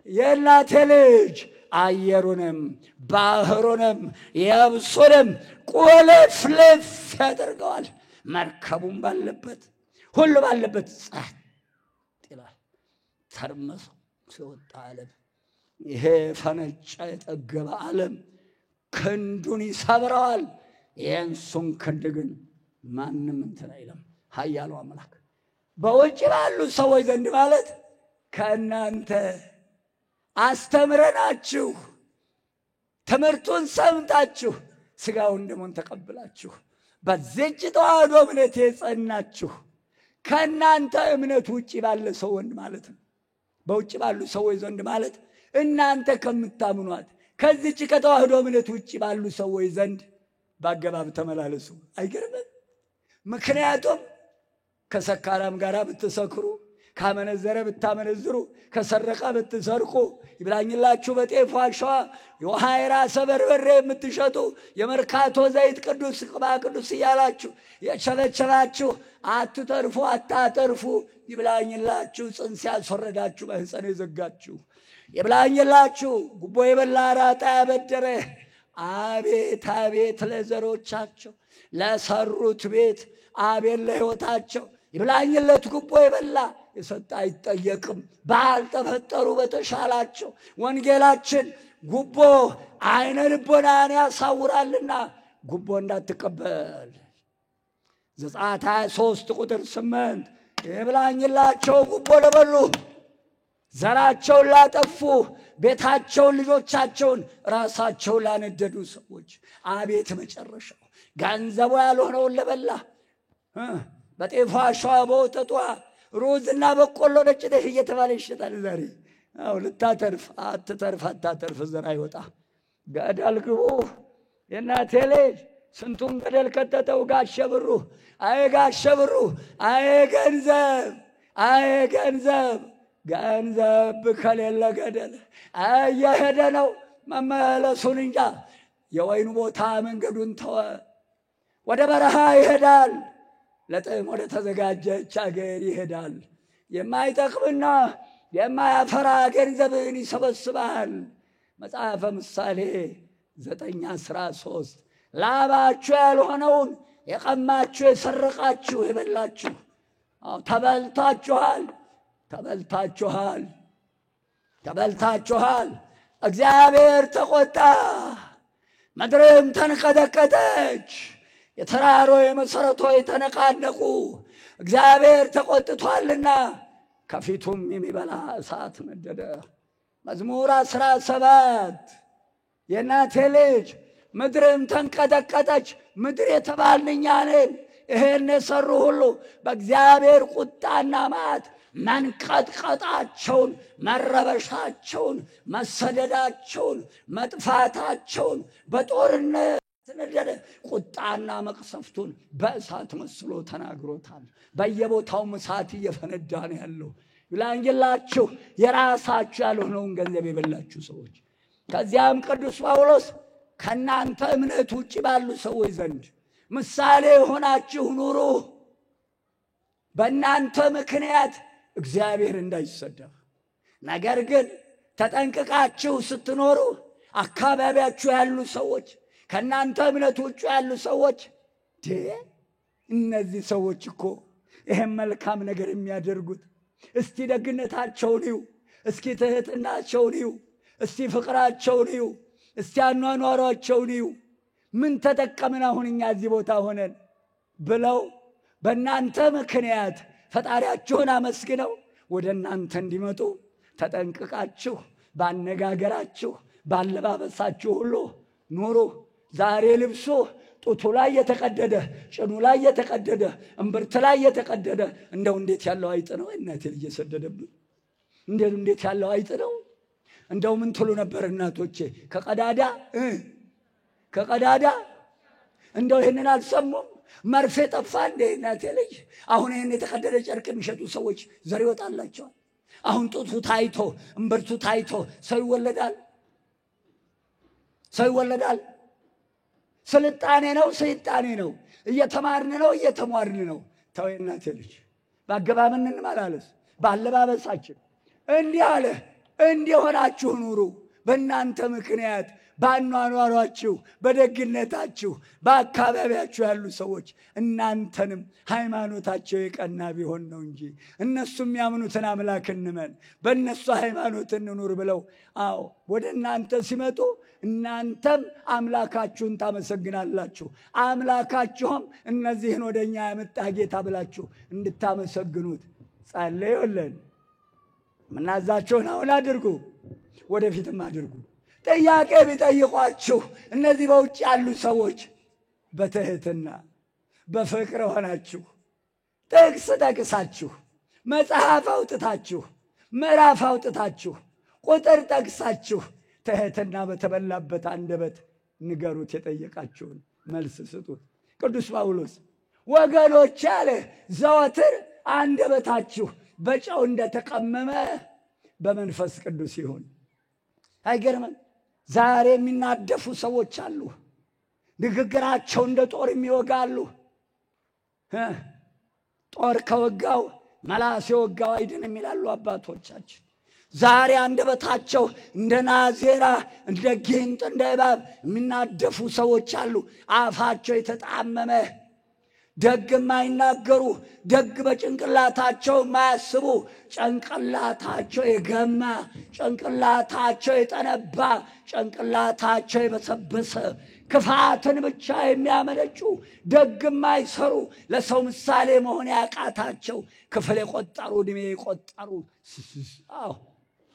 የእናቴ ልጅ አየሩንም ባህሩንም የብሱንም ቁልፍልፍ ያደርገዋል። መርከቡም ባለበት ሁሉ ባለበት ጸጥ ይላል። ተርመሶ ሲወጣ ዓለም ይሄ ፈነጨ የጠገበ ዓለም ክንዱን ይሰብረዋል። የእንሱን ክንድ ግን ማንም እንትን አይለም። ኃያሉ አምላክ በውጭ ባሉ ሰዎች ዘንድ ማለት ከእናንተ አስተምረናችሁ ትምህርቱን ሰምታችሁ ሥጋውን ደሙን ተቀብላችሁ በዚህች ተዋህዶ እምነት የጸናችሁ ከእናንተ እምነት ውጭ ባለ ሰው ወንድ ማለት ነው። በውጭ ባሉ ሰዎች ዘንድ ማለት እናንተ ከምታምኗት ከዚህች ከተዋህዶ እምነት ውጭ ባሉ ሰዎች ዘንድ በአገባብ ተመላለሱ። አይገርምም? ምክንያቱም ከሰካራም ጋር ብትሰክሩ፣ ካመነዘረ ብታመነዝሩ፣ ከሰረቀ ብትሰርቁ፣ ይብላኝላችሁ በጤፍ ዋሻዋ የውሃ የራሰ በርበሬ የምትሸጡ የመርካቶ ዘይት ቅዱስ ቅባ ቅዱስ እያላችሁ የቸበቸባችሁ አትተርፉ አታተርፉ። ይብላኝላችሁ ጽንስ ያስወረዳችሁ በሕፀን የዘጋችሁ፣ ይብላኝላችሁ ጉቦ የበላ አራጣ ያበደረ። አቤት አቤት ለዘሮቻቸው ለሰሩት ቤት፣ አቤት ለሕይወታቸው። ይብላኝለት ጉቦ የበላ የሰጠ አይጠየቅም። ባልተፈጠሩ በተሻላቸው። ወንጌላችን ጉቦ አይነ ልቦናን ያሳውራልና ጉቦ እንዳትቀበል። ዘጸአት 23 ቁጥር 8 ይብላኝላቸው ጉቦ ለበሉ፣ ዘራቸውን ላጠፉ፣ ቤታቸውን ልጆቻቸውን ራሳቸውን ላነደዱ ሰዎች። አቤት መጨረሻው! ገንዘቡ ያልሆነውን ለበላ በጤፍ ዋሻዋ በወተቷ ሩዝና በቆሎ ነጭ ጤፍ እየተባለ ይሸጣል ዛሬ። ልታተርፍ አትተርፍ አታተርፍ ዘር አይወጣ። ገደል ግቡ የእናቴ ልጅ። ስንቱን ገደል ከተተው ጋሸ ብሩ። አይ ጋሸ ብሩ፣ አይ ገንዘብ፣ አይ ገንዘብ። ገንዘብ ከሌለ ገደል እየሄደ ነው መመለሱን እንጃ። የወይኑ ቦታ መንገዱን ተወ፣ ወደ በረሃ ይሄዳል። ለጥም ወደ ተዘጋጀች አገር ይሄዳል። የማይጠቅምና የማያፈራ ገንዘብን ይሰበስባል። መጽሐፈ ምሳሌ 9:13 ላባችሁ ያልሆነውን የቀማችሁ የሰረቃችሁ የበላችሁ ተበልታችኋል፣ ተበልታችኋል፣ ተበልታችኋል። እግዚአብሔር ተቆጣ፣ ምድርም ተንቀጠቀጠች፣ የተራሮ የመሰረቶ የተነቃነቁ። እግዚአብሔር ተቆጥቷልና ከፊቱም የሚበላ እሳት ነደደ። መዝሙር 17 የእናቴ ልጅ ምድርም ተንቀጠቀጠች። ምድር የተባልን እኛ ነን። ይሄን የሰሩ ሁሉ በእግዚአብሔር ቁጣና መዓት መንቀጥቀጣቸውን፣ መረበሻቸውን፣ መሰደዳቸውን፣ መጥፋታቸውን በጦርነት ነደደ። ቁጣና መቅሰፍቱን በእሳት መስሎ ተናግሮታል። በየቦታውም እሳት እየፈነዳ ነው ያለው። ይብላኝላችሁ የራሳችሁ ያልሆነውን ገንዘብ የበላችሁ ሰዎች። ከዚያም ቅዱስ ጳውሎስ ከእናንተ እምነት ውጭ ባሉ ሰዎች ዘንድ ምሳሌ ሆናችሁ ኑሩ። በእናንተ ምክንያት እግዚአብሔር እንዳይሰደብ። ነገር ግን ተጠንቅቃችሁ ስትኖሩ አካባቢያችሁ ያሉ ሰዎች፣ ከእናንተ እምነት ውጭ ያሉ ሰዎች እነዚህ ሰዎች እኮ ይሄን መልካም ነገር የሚያደርጉት እስቲ ደግነታቸውን ይዩ፣ እስኪ ትህትናቸውን ይዩ፣ እስቲ ፍቅራቸውን ይዩ፣ እስቲ አኗኗሯቸውን ይዩ፣ ምን ተጠቀምን አሁን እኛ እዚህ ቦታ ሆነን ብለው በእናንተ ምክንያት ፈጣሪያችሁን አመስግነው ወደ እናንተ እንዲመጡ ተጠንቅቃችሁ ባነጋገራችሁ ባለባበሳችሁ ሁሉ ኑሩ። ዛሬ ልብሱ ጡቱ ላይ የተቀደደ፣ ጭኑ ላይ የተቀደደ፣ እምብርት ላይ የተቀደደ እንደው እንዴት ያለው አይጥ ነው እናቴ ልጅ የሰደደብን! እንዴት ያለው አይጥ ነው! እንደው ምን ትሉ ነበር እናቶቼ? ከቀዳዳ እንደው ይህንን አልሰሙም? መርፌ ጠፋ እንዴ እናቴ ልጅ? አሁን ይህን የተቀደደ ጨርቅ የሚሸጡ ሰዎች ዘር ይወጣላቸዋል። አሁን ጡቱ ታይቶ እምብርቱ ታይቶ ሰው ይወለዳል? ስልጣኔ ነው ሰይጣኔ ነው? እየተማርን ነው እየተሟርን ነው? ተው እናቴ ልጅ፣ በአገባብ እንመላለስ፣ ባለባበሳችን እንዲህ አለ እንዲህ ሆናችሁ ኑሩ። በእናንተ ምክንያት ባኗኗሯችሁ በደግነታችሁ በአካባቢያችሁ ያሉ ሰዎች እናንተንም ሃይማኖታቸው የቀና ቢሆን ነው እንጂ እነሱ የሚያምኑትን አምላክ እንመን በእነሱ ሃይማኖት እንኑር ብለው ወደ እናንተ ሲመጡ እናንተም አምላካችሁን ታመሰግናላችሁ። አምላካችሁም እነዚህን ወደኛ ያመጣ ጌታ ብላችሁ እንድታመሰግኑት ጸልዩልን። ምናዛችሁን አሁን አድርጉ፣ ወደፊትም አድርጉ። ጥያቄ ቢጠይቋችሁ እነዚህ በውጭ ያሉ ሰዎች በትህትና በፍቅር ሆናችሁ ጥቅስ ጠቅሳችሁ መጽሐፍ አውጥታችሁ ምዕራፍ አውጥታችሁ ቁጥር ጠቅሳችሁ ትህትና በተበላበት አንደበት ንገሩት። የጠየቃችሁን መልስ ስጡት። ቅዱስ ጳውሎስ ወገኖች አለ ዘወትር አንደበታችሁ በጨው እንደተቀመመ በመንፈስ ቅዱስ ይሁን። አይገርምም? ዛሬ የሚናደፉ ሰዎች አሉ። ንግግራቸው እንደ ጦር የሚወጋሉ። ጦር ከወጋው መላስ የወጋው አይድንም ይላሉ አባቶቻችን። ዛሬ አንደበታቸው እንደ ናዜራ እንደ ጊንጥ እንደ እባብ የሚናደፉ ሰዎች አሉ። አፋቸው የተጣመመ ደግ የማይናገሩ ደግ በጭንቅላታቸው የማያስቡ ጭንቅላታቸው የገማ ጭንቅላታቸው የጠነባ ጭንቅላታቸው የበሰበሰ ክፋትን ብቻ የሚያመነጩ ደግ የማይሰሩ ለሰው ምሳሌ መሆን ያቃታቸው ክፍል የቆጠሩ ዕድሜ የቆጠሩ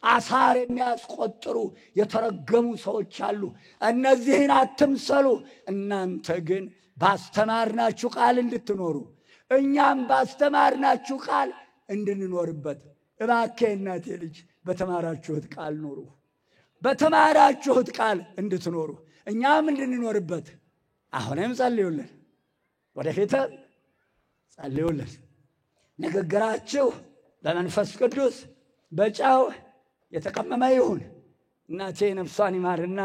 አሳር የሚያስቆጥሩ የተረገሙ ሰዎች አሉ። እነዚህን አትምሰሉ። እናንተ ግን ባስተማርናችሁ ቃል እንድትኖሩ እኛም ባስተማርናችሁ ቃል እንድንኖርበት እባክህ እናቴ ልጅ በተማራችሁት ቃል ኑሩ። በተማራችሁት ቃል እንድትኖሩ እኛም እንድንኖርበት አሁንም ጸልዩልን፣ ወደፊትም ጸልዩልን። ንግግራችሁ በመንፈስ ቅዱስ በጨው የተቀመመ ይሁን። እናቴ ነፍሷን ይማርና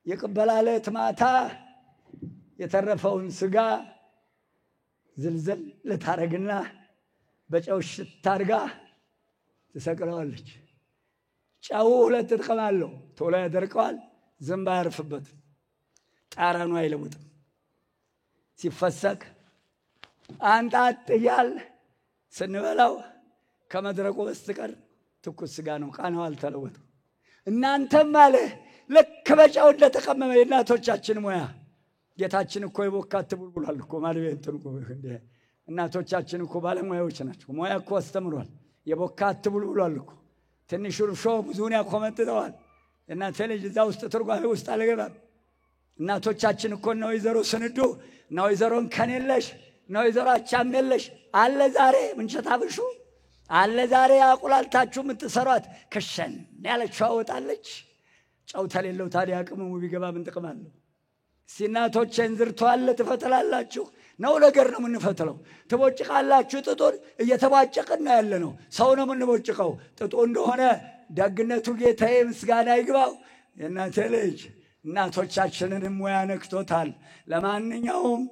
የቅበላ ዕለት ማታ የተረፈውን ስጋ ዝልዝል ልታረግና በጨው ሽት አድርጋ ትሰቅለዋለች። ጨው ሁለት ጥቅም አለው። ቶሎ ያደርቀዋል፣ ዝንብ አያርፍበትም፣ ጠረኑ አይለውጥም። ሲፈሰክ አንጣጥ እያል ስንበላው ከመድረቁ በስተቀር ትኩስ ስጋ ነው፣ ቃናው አልተለወጠም። እናንተም አለ ልክ በጨው እንደተቀመመ የእናቶቻችን ሙያ ጌታችን እኮ የቦካ አትብሉ ብሏል እኮ ማለቤንትን እኮ እናቶቻችን እኮ ባለሙያዎች ናቸው። ሙያ እኮ አስተምሯል። የቦካ አትብሉ ብሏል እኮ። ትንሽ እርሾ ብዙውን ያኮመጥጠዋል። እናቴ ልጅ እዛ ውስጥ ትርጓሜ ውስጥ አልገባም። እናቶቻችን እኮ ነው ወይዘሮ ስንዱ ነው ወይዘሮ እንከኔለሽ ነው ወይዘሮ አቻምየለሽ አለ ዛሬ ምንቸት አብሹ አለ ዛሬ አቁላልታችሁ የምትሰሯት ከሸን ያለችው አወጣለች። ጨው ተሌለው ታዲያ ቅመሙ ቢገባ ምን ጥቅም አለው? ሲናቶችን ዝርቷል ትፈተላላችሁ ነው ነገር ነው የምንፈተለው። ትቦጭቃላችሁ ጥጡን እየተባጨቅን ነው ያለ ነው። ሰው ነው የምንቦጭቀው። ጥጡ እንደሆነ ደግነቱ ጌታዬ ምስጋና ይግባው። የእናቴ ልጅ እናቶቻችንንም ሙያ ነክቶታል። ለማንኛውም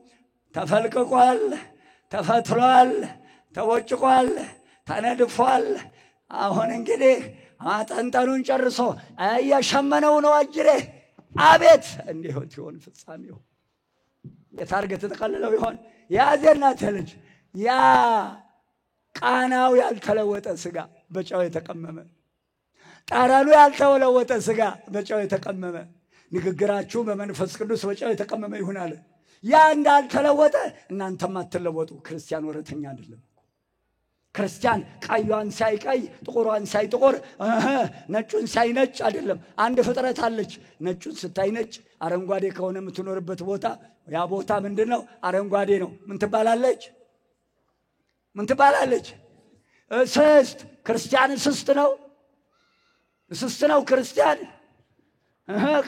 ተፈልቅቋል፣ ተፈትሏል፣ ተቦጭቋል፣ ተነድፏል። አሁን እንግዲህ ማጠንጠኑን ጨርሶ እየሸመነው ነው አጅሬ። አቤት እንዲሆት ይሆን ፍጻሜው? የታርገት ተቀልለው ይሆን? ያዘናት ልጅ ያ ቃናው ያልተለወጠ ስጋ በጨው የተቀመመ፣ ጠረኑ ያልተለወጠ ስጋ በጨው የተቀመመ፣ ንግግራችሁ በመንፈስ ቅዱስ በጨው የተቀመመ ይሁን አለ። ያ እንዳልተለወጠ እናንተም አትለወጡ። ክርስቲያን ወረተኛ አይደለም። ክርስቲያን ቀዩን ሳይ ቀይ፣ ጥቁሯን ሳይ ጥቁር፣ ነጩን ሳይ ነጭ አይደለም። አንድ ፍጥረት አለች። ነጩን ስታይ ነጭ፣ አረንጓዴ ከሆነ የምትኖርበት ቦታ ያ ቦታ ምንድነው? አረንጓዴ ነው። ምን ትባላለች? ምን ትባላለች? እስስት። ክርስቲያን እስስት ነው። እስስት ነው ክርስቲያን።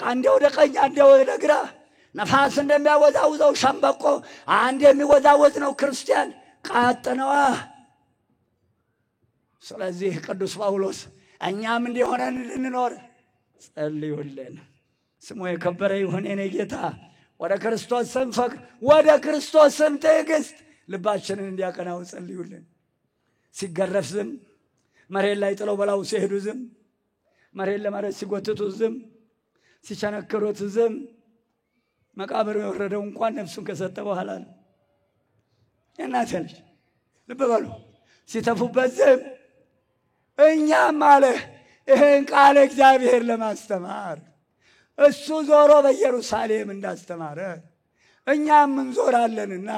አንዴ ወደ ቀኝ አንዴ ወደ ግራ ነፋስ እንደሚያወዛውዘው ሸምበቆ አንዴ የሚወዛወዝ ነው ክርስቲያን። ቃጥነዋ። ስለዚህ ቅዱስ ጳውሎስ እኛም እንዲሆነን እንድንኖር ጸልዩልን። ስሙ የከበረ ይሁን የኔ ጌታ። ወደ ክርስቶስ ስም ፈቅር፣ ወደ ክርስቶስ ስም ትዕግስት ልባችንን እንዲያቀናው ጸልዩልን። ሲገረፍ ዝም፣ መሬት ላይ ጥለው በላው ሲሄዱ ዝም፣ መሬት ለመሬት ሲጎትቱ ዝም፣ ሲቸነክሩት ዝም። መቃብር የወረደው እንኳን ነፍሱን ከሰጠ በኋላ ነው። የእናቴ ልጅ ልብ በሉ። ሲተፉበት ዝም። እኛም አለ ይህን ቃል እግዚአብሔር ለማስተማር እሱ ዞሮ በኢየሩሳሌም እንዳስተማረ እኛም እንዞራለንና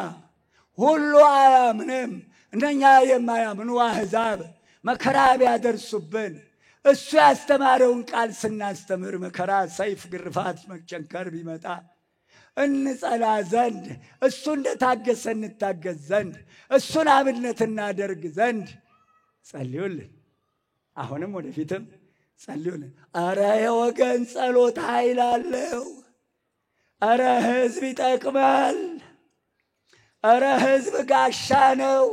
ሁሉ አያምንም። እነኛ የማያምኑ አሕዛብ መከራ ቢያደርሱብን እሱ ያስተማረውን ቃል ስናስተምር መከራ፣ ሰይፍ፣ ግርፋት፣ መቸንከር ቢመጣ እንጸና ዘንድ እሱ እንደታገሰ እንታገስ ዘንድ እሱን አብነት እናደርግ ዘንድ ጸልዩልን። አሁንም ወደፊትም ጸልዩልን። አረ የወገን ጸሎት ኃይል አለው። አረ ሕዝብ ይጠቅማል። አረ ሕዝብ ጋሻ ነው።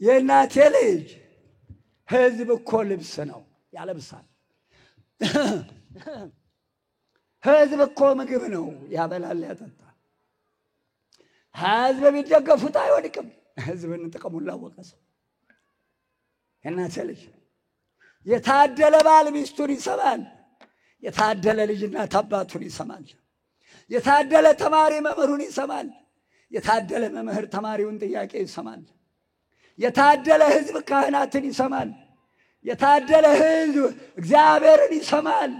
የእናቴ ልጅ ሕዝብ እኮ ልብስ ነው፣ ያለብሳል። ሕዝብ እኮ ምግብ ነው፣ ያበላል፣ ያጠጣል። ሕዝብ ቢደገፉት አይወድቅም። ሕዝብን ጥቅሙን ላወቀ ሰው የእናቴ ልጅ የታደለ ባል ሚስቱን ይሰማል። የታደለ ልጅ እናት አባቱን ይሰማል። የታደለ ተማሪ መምህሩን ይሰማል። የታደለ መምህር ተማሪውን ጥያቄ ይሰማል። የታደለ ሕዝብ ካህናትን ይሰማል። የታደለ ሕዝብ እግዚአብሔርን ይሰማል።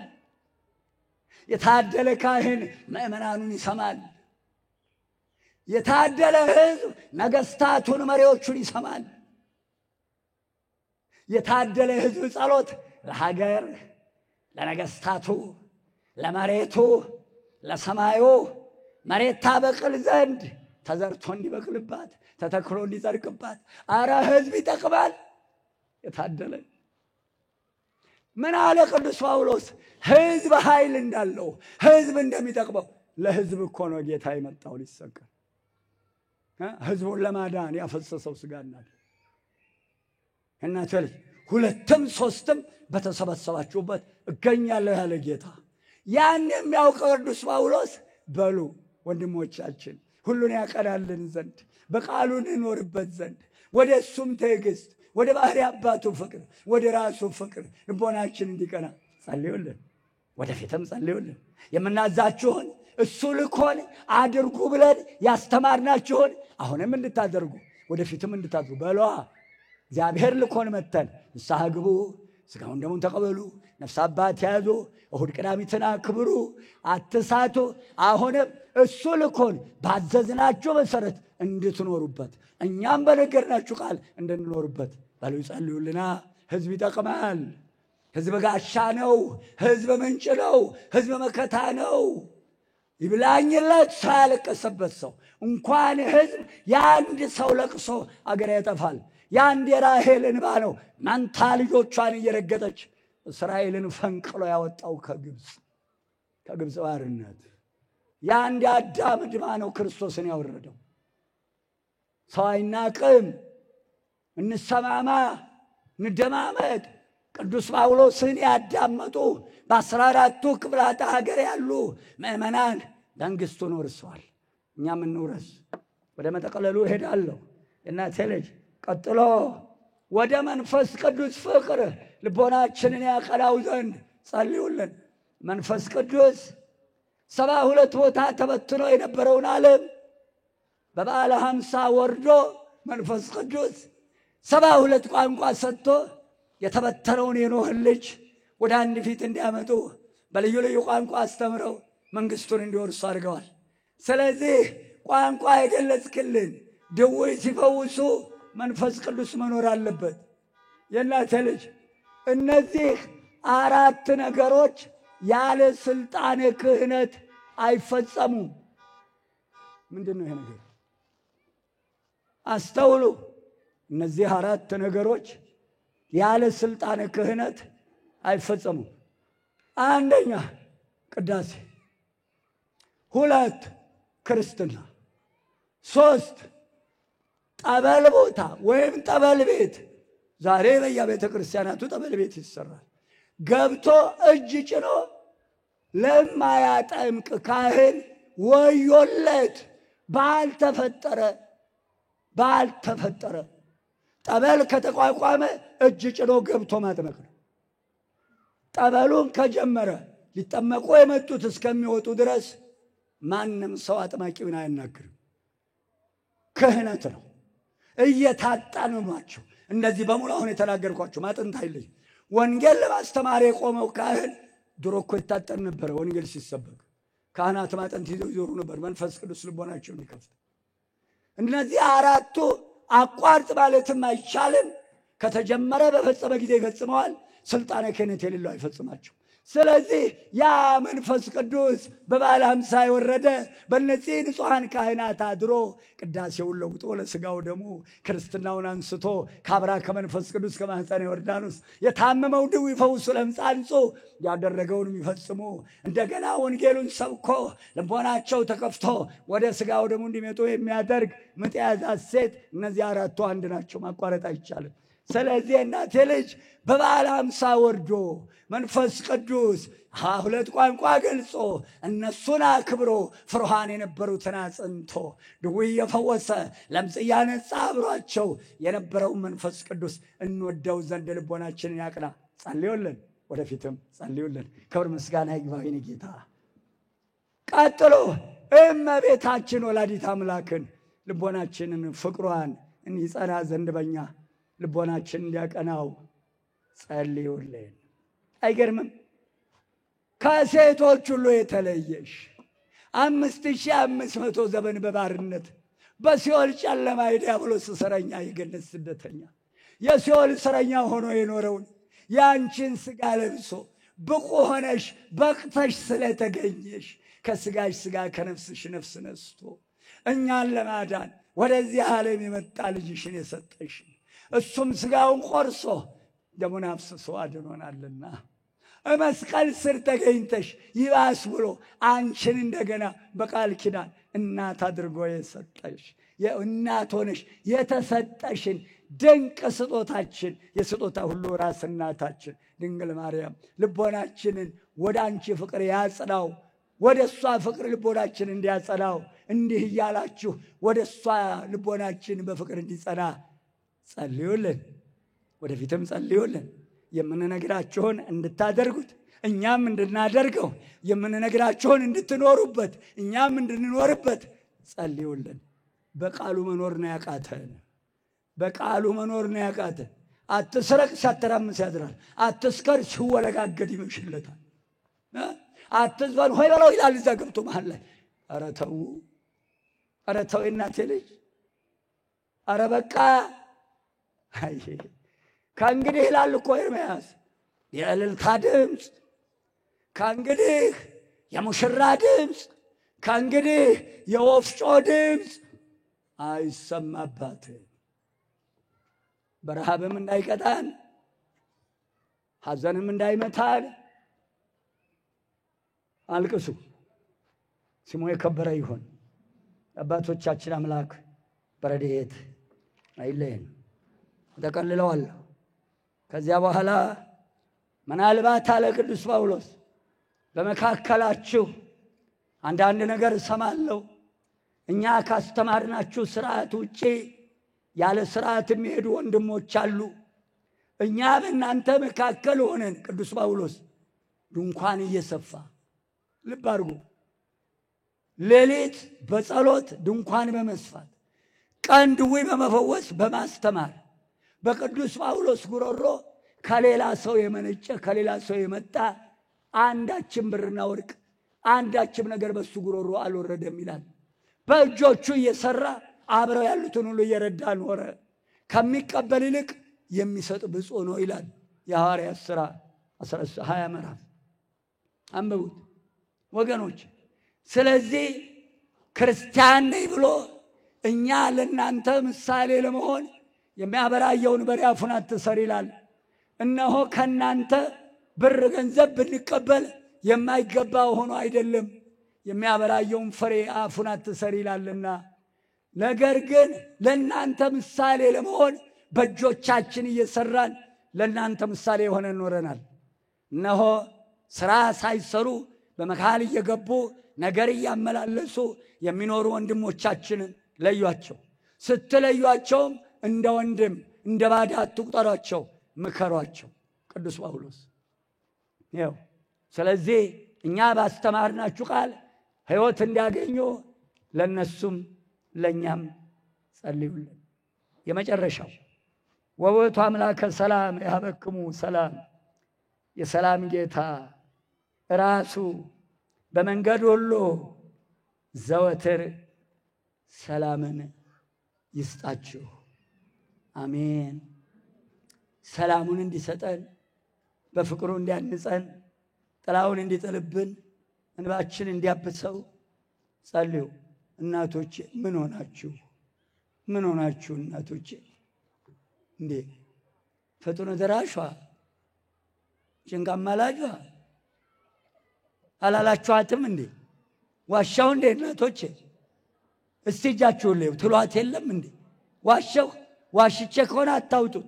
የታደለ ካህን ምእመናኑን ይሰማል። የታደለ ሕዝብ ነገስታቱን መሪዎቹን ይሰማል። የታደለ ሕዝብ ጸሎት ለሀገር፣ ለነገስታቱ፣ ለመሬቱ፣ ለሰማዩ መሬት ታበቅል ዘንድ ተዘርቶ እንዲበቅልባት ተተክሎ እንዲጸድቅባት አረ ሕዝብ ይጠቅማል። የታደለ ምን አለ ቅዱስ ጳውሎስ? ሕዝብ ኃይል እንዳለው ሕዝብ እንደሚጠቅመው ለሕዝብ እኮ ነው ጌታ የመጣው ሊሰቀል፣ ሕዝቡን ለማዳን ያፈሰሰው ሥጋና ደም። እናንተ ልጅ ሁለትም ሦስትም በተሰበሰባችሁበት እገኛለሁ ያለ ጌታ ያን የሚያውቀው ቅዱስ ጳውሎስ በሉ ወንድሞቻችን ሁሉን ያቀናልን ዘንድ በቃሉ እንኖርበት ዘንድ ወደ እሱም ትዕግስት፣ ወደ ባህሪ አባቱ ፍቅር፣ ወደ ራሱ ፍቅር ልቦናችን እንዲቀና ጸልዩልን። ወደፊትም ጸልዩልን። የምናዛችሁን እሱ ልኮን አድርጉ ብለን ያስተማርናችሁን አሁንም እንድታደርጉ ወደፊትም እንድታደርጉ በሏ። እግዚአብሔር ልኮን መተን ንስሐ ግቡ፣ ሥጋውን ደሙን ተቀበሉ፣ ነፍስ አባት ያዙ፣ እሁድ ቅዳሜትን አክብሩ፣ አትሳቱ። አሁንም እሱ ልኮን ባዘዝናችሁ መሰረት እንድትኖሩበት እኛም በነገርናችሁ ቃል እንድንኖሩበት በሉ ጸልዩልና። ሕዝብ ይጠቅማል። ሕዝብ ጋሻ ነው። ሕዝብ ምንጭ ነው። ሕዝብ መከታ ነው። ይብላኝለት ሳያለቀሰበት ሰው እንኳን ሕዝብ የአንድ ሰው ለቅሶ አገር ያጠፋል። የአንድ የራሔል እንባ ነው መንታ ልጆቿን እየረገጠች እስራኤልን ፈንቅሎ ያወጣው ከግብፅ ባርነት። የአንድ የአዳም ዕድማ ነው ክርስቶስን ያወረደው። ሰው አይናቅም። እንሰማማ፣ እንደማመጥ። ቅዱስ ጳውሎስን ያዳመጡ በ14ቱ ክፍላተ ሀገር ያሉ ምእመናን መንግሥቱን ወርሰዋል። እኛም እንውረስ። ወደ መጠቅለሉ እሄዳለሁ። የእናቴ ልጅ ቀጥሎ ወደ መንፈስ ቅዱስ ፍቅር ልቦናችንን ያቀናው ዘንድ ጸልዩልን። መንፈስ ቅዱስ 72 ቦታ ተበትኖ የነበረውን ዓለም በበዓለ 50 ወርዶ መንፈስ ቅዱስ 72 ቋንቋ ሰጥቶ የተበተነውን የኖህን ልጅ ወደ አንድ ፊት እንዲያመጡ በልዩ ልዩ ቋንቋ አስተምረው መንግስቱን እንዲወርሱ አድርገዋል። ስለዚህ ቋንቋ የገለጽክልን ድውይ ሲፈውሱ መንፈስ ቅዱስ መኖር አለበት። የእናቴ ልጅ እነዚህ 4 ነገሮች ያለ ስልጣነ ክህነት አይፈጸሙም። ምንድን ነው ይሄ ነገር? አስተውሉ። እነዚህ 4 ነገሮች ያለ ስልጣነ ክህነት አይፈጸሙም። አንደኛ ቅዳሴ፣ 2 ክርስትና፣ 3 ጠበል ቦታ ወይም ጠበል ቤት። ዛሬ በየቤተ ክርስቲያናቱ ጠበል ቤት ይሰራል። ገብቶ እጅ ጭኖ ለማያጠምቅ ካህን ወዮለት። ባልተፈጠረ ጠበል ከተቋቋመ እጅ ጭኖ ገብቶ ማጥመቅ ነው። ጠበሉን ከጀመረ ሊጠመቁ የመጡት እስከሚወጡ ድረስ ማንም ሰው አጥማቂውን አያናግርም። ክህነት ነው። እየታጠኑ ናቸው። እነዚህ በሙሉ አሁን የተናገርኳቸው ማጥንት አይለይ። ወንጌል ለማስተማር የቆመው ካህን ድሮ እኮ ይታጠን ነበር። ወንጌል ሲሰበክ ካህናት ማጥንት ይዘው ይዞሩ ነበር። መንፈስ ቅዱስ ልቦናቸውን ይከፍት። እነዚህ 4ቱ አቋርጥ ማለትም አይቻልም። ከተጀመረ በፈጸመ ጊዜ ይፈጽመዋል። ስልጣነ ክህነት የሌለው አይፈጽማቸው። ስለዚህ ያ መንፈስ ቅዱስ በበዓለ 50 የወረደ በእነዚህ ንጹሐን ካህናት አድሮ ቅዳሴውን ለውጦ ለሥጋው ደሙ ክርስትናውን አንስቶ ካብራ ከመንፈስ ቅዱስ ከማኅፀነ ዮርዳኖስ የታመመው ድውይ ይፈውሱ ለምጽ አንጹ ያደረገውን የሚፈጽሙ እንደገና ወንጌሉን ሰብኮ ልቦናቸው ተከፍቶ ወደ ሥጋው ደሙ እንዲመጡ የሚያደርግ ምጥ የያዛት ሴት እነዚህ 4ቱ አንድ ናቸው። ማቋረጥ አይቻልም። ስለዚህ እናቴ ልጅ በበዓለ 50 ወርዶ መንፈስ ቅዱስ 2 ቋንቋ ገልጾ እነሱን አክብሮ ፍሩሃን የነበሩትን አጽንቶ ድውይ የፈወሰ ለምጽ ያነጻ አብሯቸው የነበረውን መንፈስ ቅዱስ እንወደው ዘንድ ልቦናችንን ያቅና። ጸልዩልን፣ ወደፊትም ጸልዩልን። ክብር ምስጋና ይግባው የኔ ጌታ። ቀጥሎ እመቤታችን ወላዲት አምላክን ልቦናችንን ፍቅሯን እንዲጸና ዘንድ በኛ ልቦናችን እንዲያቀናው ጸልዩልን። አይገርምም? ከሴቶች ሁሉ የተለየሽ 5500 ዘመን በባርነት በሲኦል ጨለማ የዲያብሎስ እስረኛ የገነት ስደተኛ የሲኦል እስረኛ ሆኖ የኖረውን ያንቺን ሥጋ ለብሶ ብቁ ሆነሽ በቅተሽ ስለተገኘሽ ከሥጋሽ ሥጋ ከነፍስሽ ነፍስ ነስቶ እኛን ለማዳን ወደዚህ ዓለም የመጣ ልጅሽን የሰጠሽ እሱም ሥጋውን ቆርሶ ደሙን አፍስሶ አድኖናልና መስቀል ስር ተገኝተሽ ይባስ ብሎ አንቺን እንደገና በቃል ኪዳን እናት አድርጎ የሰጠሽ የእናት ሆነሽ የተሰጠሽን ድንቅ ስጦታችን የስጦታ ሁሉ ራስ እናታችን ድንግል ማርያም ልቦናችንን ወደ አንቺ ፍቅር ያጽናው። ወደ እሷ ፍቅር ልቦናችን እንዲያጸናው እንዲህ እያላችሁ ወደ እሷ ልቦናችን በፍቅር እንዲጸና ጸልዩልን። ወደፊትም ጸልዩልን። የምንነግራችሁን እንድታደርጉት እኛም እንድናደርገው የምንነግራችሁን እንድትኖሩበት እኛም እንድንኖርበት ጸልዩልን። በቃሉ መኖር ነው ያቃተን። በቃሉ መኖር ነው ያቃተን። አትስረቅ ሲያተራምስ ያድራል። አትስከር ሲወለጋገድ ይመሽለታል። አትዝበን ሆይ በለው ይላል እዛ ገብቶ መሃል ላይ። ኧረ ተው እናቴ ልጅ፣ ኧረ በቃ ከእንግዲህ ይላል እኮ ኤርምያስ የእልልታ ድምፅ፣ ከእንግዲህ የሙሽራ ድምፅ፣ ከእንግዲህ የወፍጮ ድምፅ አይሰማባትም። በረሃብም እንዳይቀጣን ሐዘንም እንዳይመታን አልቅሱ። ስሙ የከበረ ይሁን። አባቶቻችን አምላክ በረድኤት አይለየን። ተቀልለዋል። ከዚያ በኋላ ምናልባት አለ ቅዱስ ጳውሎስ በመካከላችሁ አንዳንድ ነገር እሰማለሁ፣ እኛ ካስተማርናችሁ ስርዓት ውጪ ያለ ሥርዓት የሚሄዱ ወንድሞች አሉ። እኛ በእናንተ መካከል ሆነን ቅዱስ ጳውሎስ ድንኳን እየሰፋ ልብ አድርጉ፣ ሌሊት በጸሎት ድንኳን በመስፋት ቀን ድውይ በመፈወስ በማስተማር በቅዱስ ጳውሎስ ጉሮሮ ከሌላ ሰው የመነጨ ከሌላ ሰው የመጣ አንዳችም ብርና ወርቅ አንዳችም ነገር በሱ ጉሮሮ አልወረደም ይላል። በእጆቹ እየሰራ አብረው ያሉትን ሁሉ እየረዳ ኖረ። ከሚቀበል ይልቅ የሚሰጥ ብፁዕ ነው ይላል የሐዋርያት ሥራ 20 ምዕራፍ አንብቡት ወገኖች። ስለዚህ ክርስቲያን ነኝ ብሎ እኛ ለእናንተ ምሳሌ ለመሆን የሚያበራየውን በሬ አፉን አትሰር ይላል። እነሆ ከእናንተ ብር ገንዘብ ብንቀበል የማይገባ ሆኖ አይደለም የሚያበራየውን ፍሬ አፉን አትሰር ይላልና፣ ነገር ግን ለእናንተ ምሳሌ ለመሆን በእጆቻችን እየሰራን ለእናንተ ምሳሌ ሆነን ኖረናል። እነሆ ሥራ ሳይሰሩ በመካል እየገቡ ነገር እያመላለሱ የሚኖሩ ወንድሞቻችንን ለዩአቸው። ስትለዩአቸውም እንደ ወንድም እንደ ባዳ አትቁጠሯቸው፣ ምከሯቸው። ቅዱስ ጳውሎስ ይኸው። ስለዚህ እኛ ባስተማርናችሁ ቃል ሕይወት እንዲያገኙ ለነሱም ለኛም ጸልዩልን። የመጨረሻው ወውእቱ አምላከ ሰላም ያበክሙ ሰላም፣ የሰላም ጌታ ራሱ በመንገድ ሁሉ ዘወትር ሰላምን ይስጣችሁ። አሜን። ሰላሙን እንዲሰጠን በፍቅሩ እንዲያንጸን ጥላውን እንዲጥልብን እንባችን እንዲያብሰው ጸልዩ። እናቶቼ ምን ሆናችሁ? ምን ሆናችሁ እናቶቼ? እንዴ ፈጥኖ ደራሿ ጭንቅ አማላጇ አላላችኋትም እንዴ? ዋሻው እንዴ እናቶቼ? እስቲ እጃችሁን ለዩ ትሏት የለም እንዴ? ዋሻው ዋሽቼ ከሆነ አታውጡት።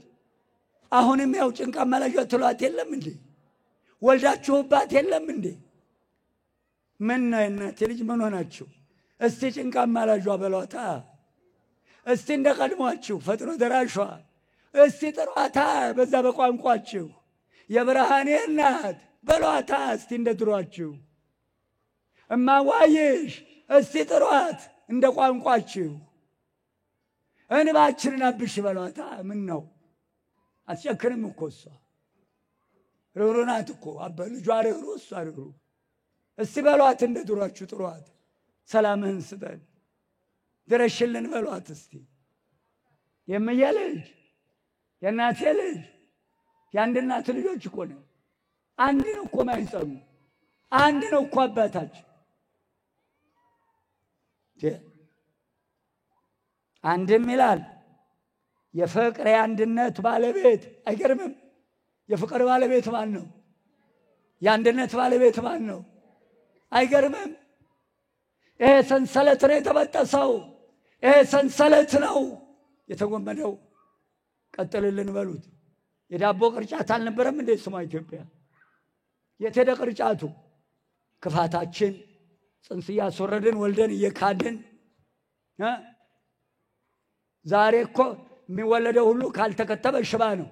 አሁንም ያው ጭንቅ አማላጇ ትሏት የለም እንዴ? ወልዳችሁባት የለም እንዴ? ምን ነው እናቴ ልጅ ምን ሆናችሁ? እስቲ ጭንቅ አማላጇ በሏታ። እስቲ እንደ ቀድሟችሁ ፈጥኖ ደራሿ እስቲ ጥሯታ። በዛ በቋንቋችሁ የብርሃኔ እናት በሏታ እስቲ እንደ ድሯችሁ። እማዋይሽ እስቲ ጥሯት እንደ ቋንቋችሁ። እንባችንን አብሽ በሏታ። ምን ነው አትጨክንም እኮ እሷ ርኅሩኅ ናት እኮ። ልጇ ርኅሩኅ እሷ ርኅሩኅ። እስቲ በሏት እንደ ድሯችሁ ጥሯት። ሰላምህን ስጠን ድረሽልን በሏት እስቲ። የምዬ ልጅ የእናቴ ልጅ የአንድ እናት ልጆች እኮ ነው። አንድ ነው እኮ ማይጸኑ፣ አንድ ነው እኮ አባታችን። አንድም ይላል የፍቅር የአንድነት ባለቤት። አይገርምም? የፍቅር ባለቤት ማን ነው? የአንድነት ባለቤት ማን ነው? አይገርምም? ይሄ ሰንሰለት ነው የተበጠሰው። ይሄ ሰንሰለት ነው የተጎመደው። ቀጥልልን በሉት። የዳቦ ቅርጫት አልነበረም እንዴ ስሟ ኢትዮጵያ? የት ሄደ ቅርጫቱ? ክፋታችን ጽንስ እያስወረድን ወልደን እየካድን። ዛሬ እኮ የሚወለደው ሁሉ ካልተከተበ ሽባ ነው።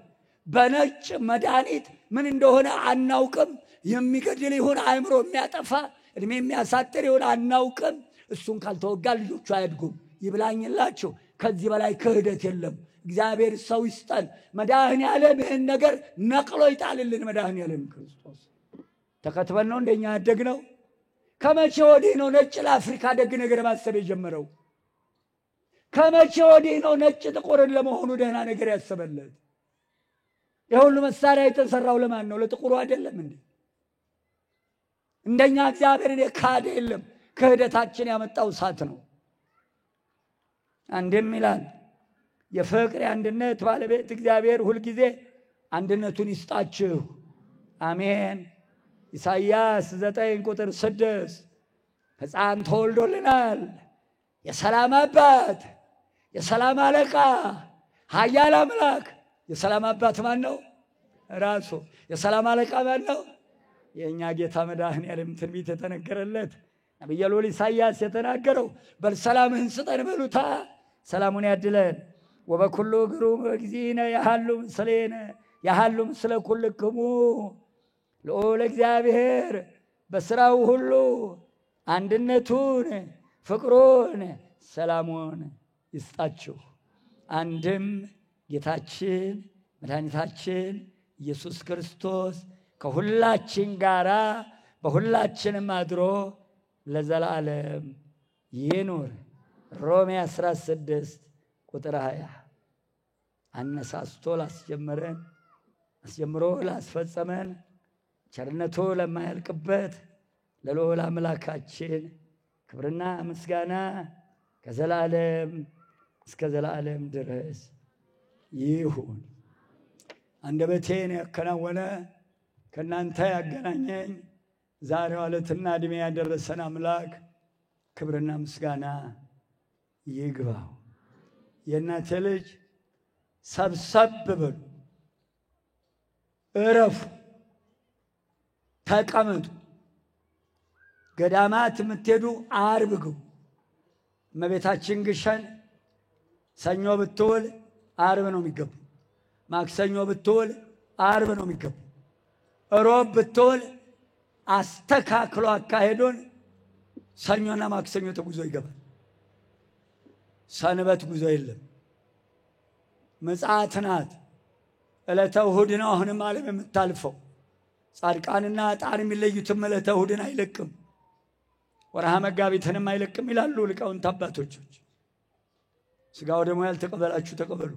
በነጭ መድኃኒት ምን እንደሆነ አናውቅም። የሚገድል ይሁን አእምሮ የሚያጠፋ እድሜ የሚያሳጥር ይሁን አናውቅም። እሱን ካልተወጋ ልጆቹ አያድጉም። ይብላኝላችሁ። ከዚህ በላይ ክህደት የለም። እግዚአብሔር ሰው ይስጠን። መድኃኔዓለም ይህን ነገር ነቅሎ ይጣልልን። መድኃኔዓለም ክርስቶስ ተከትበን ነው እንደኛ ያደግነው። ከመቼ ወዲህ ነው ነጭ ለአፍሪካ ደግ ነገር ማሰብ የጀመረው? ከመቼ ወዲህ ነው ነጭ ጥቁርን ለመሆኑ ደህና ነገር ያሰበለት? የሁሉ መሳሪያ የተሰራው ለማን ነው? ለጥቁሩ አይደለም እንዴ? እንደኛ እግዚአብሔርን የካደ የለም። ክህደታችን ያመጣው እሳት ነው። አንድም ይላል የፍቅር የአንድነት ባለቤት እግዚአብሔር ሁልጊዜ አንድነቱን ይስጣችሁ። አሜን። ኢሳይያስ 9:6 ሕፃን ተወልዶልናል፣ የሰላም አባት፣ የሰላም አለቃ፣ ኃያል አምላክ። የሰላም አባት ማን ነው? ራሱ። የሰላም አለቃ ማን ነው? የእኛ ጌታ መድኃኔዓለም ትንቢት የተነገረለት ነቢየ ልዑል ኢሳይያስ የተናገረው በል ሰላምህን ስጠን በሉታ። ሰላሙን ያድለን። ወበኩሉ ግሩም እግዚእነ ያሃሉ ምስለ ኩልክሙ ልዑል እግዚአብሔር በሥራው ሁሉ አንድነቱን ፍቅሩን ሰላሙን ይስጣችሁ። አንድም ጌታችን መድኃኒታችን ኢየሱስ ክርስቶስ ከሁላችን ጋራ በሁላችንም አድሮ ለዘላለም ይኑር። ሮሜ 16 ቁጥር 20 አነሳስቶ ላስጀመረን አስጀምሮ ላስፈጸመን ቸርነቱ ለማያልቅበት ለልዑል አምላካችን ክብርና ምስጋና ከዘላለም እስከ ዘላለም ድረስ ይሁን። አንደበቴን ያከናወነ ከእናንተ ያገናኘኝ ዛሬው ዕለትና ዕድሜ ያደረሰን አምላክ ክብርና ምስጋና ይግባው። የእናቴ ልጅ ሰብሰብ በሉ፣ እረፉ፣ ተቀመጡ። ገዳማት የምትሄዱ ዓርብ ግቡ። እመቤታችን ግሸን ሰኞ ብትውል ዓርብ ነው የሚገቡ። ማክሰኞ ብትውል ዓርብ ነው የሚገቡ። ሮብ ብትውል አስተካክሎ አካሄዱን ሰኞና ማክሰኞ ተጉዞ ይገባል። ሰንበት ጉዞ የለም። ምጽአት ናት። ዕለተ እሑድ ነው አሁንም ዓለም የምታልፈው። ጻድቃንና ዕጣን የሚለዩትም ዕለተ እሑድን አይለቅም፣ ወርሃ መጋቢትንም አይለቅም ይላሉ ሊቃውንት አባቶች። ሥጋው ደግሞ ያልተቀበላችሁ ተቀበሉ፣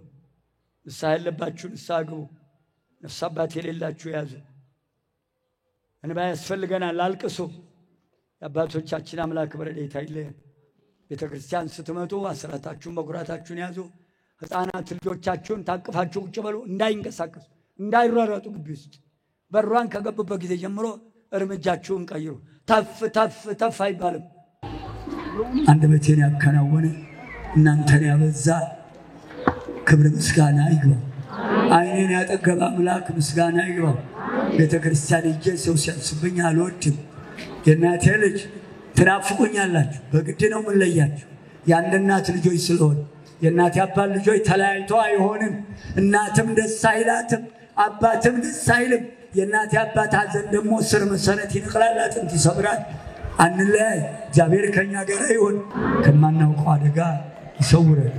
ንስሐ ያለባችሁ ንስሐ ግቡ፣ ነፍስ አባት የሌላችሁ ያዙ። እንባ ያስፈልገናል፣ አልቅሱ። የአባቶቻችን አምላክ በረድኤቱ አይለየን። ቤተ ክርስቲያን ስትመጡ አስራታችሁን በኩራታችሁን ያዙ። ሕፃናት ልጆቻችሁን ታቅፋችሁ ቁጭ በሉ፣ እንዳይንቀሳቀሱ፣ እንዳይሯሯጡ ግቢ ውስጥ። በሯን ከገቡበት ጊዜ ጀምሮ እርምጃችሁን ቀይሩ። ተፍ ተፍ ተፍ አይባልም። አንደበቴን ያከናወነ እናንተን ያበዛ ክብር ምስጋና ይግባው። ዓይኔን ያጠገበ አምላክ ምስጋና ይግባው። ቤተ ክርስቲያን ሄጄ ሰው ሲያስብኝ አልወድም። የእናቴ ልጅ ትናፍቁኛላችሁ፣ በግድ ነው የምንለያችሁ። የአንድ እናት ልጆች ስለሆን የእናቴ አባት ልጆች ተለያይተው አይሆንም። እናትም ደስ አይላትም፣ አባትም ደስ አይልም። የእናቴ አባት ሐዘን ደግሞ ስር መሰረት ይነቅላል፣ አጥንት ይሰብራል። አንለያይ። እግዚአብሔር ከኛ ጋር ይሁን፣ ከማናውቀው አደጋ ይሰውረን።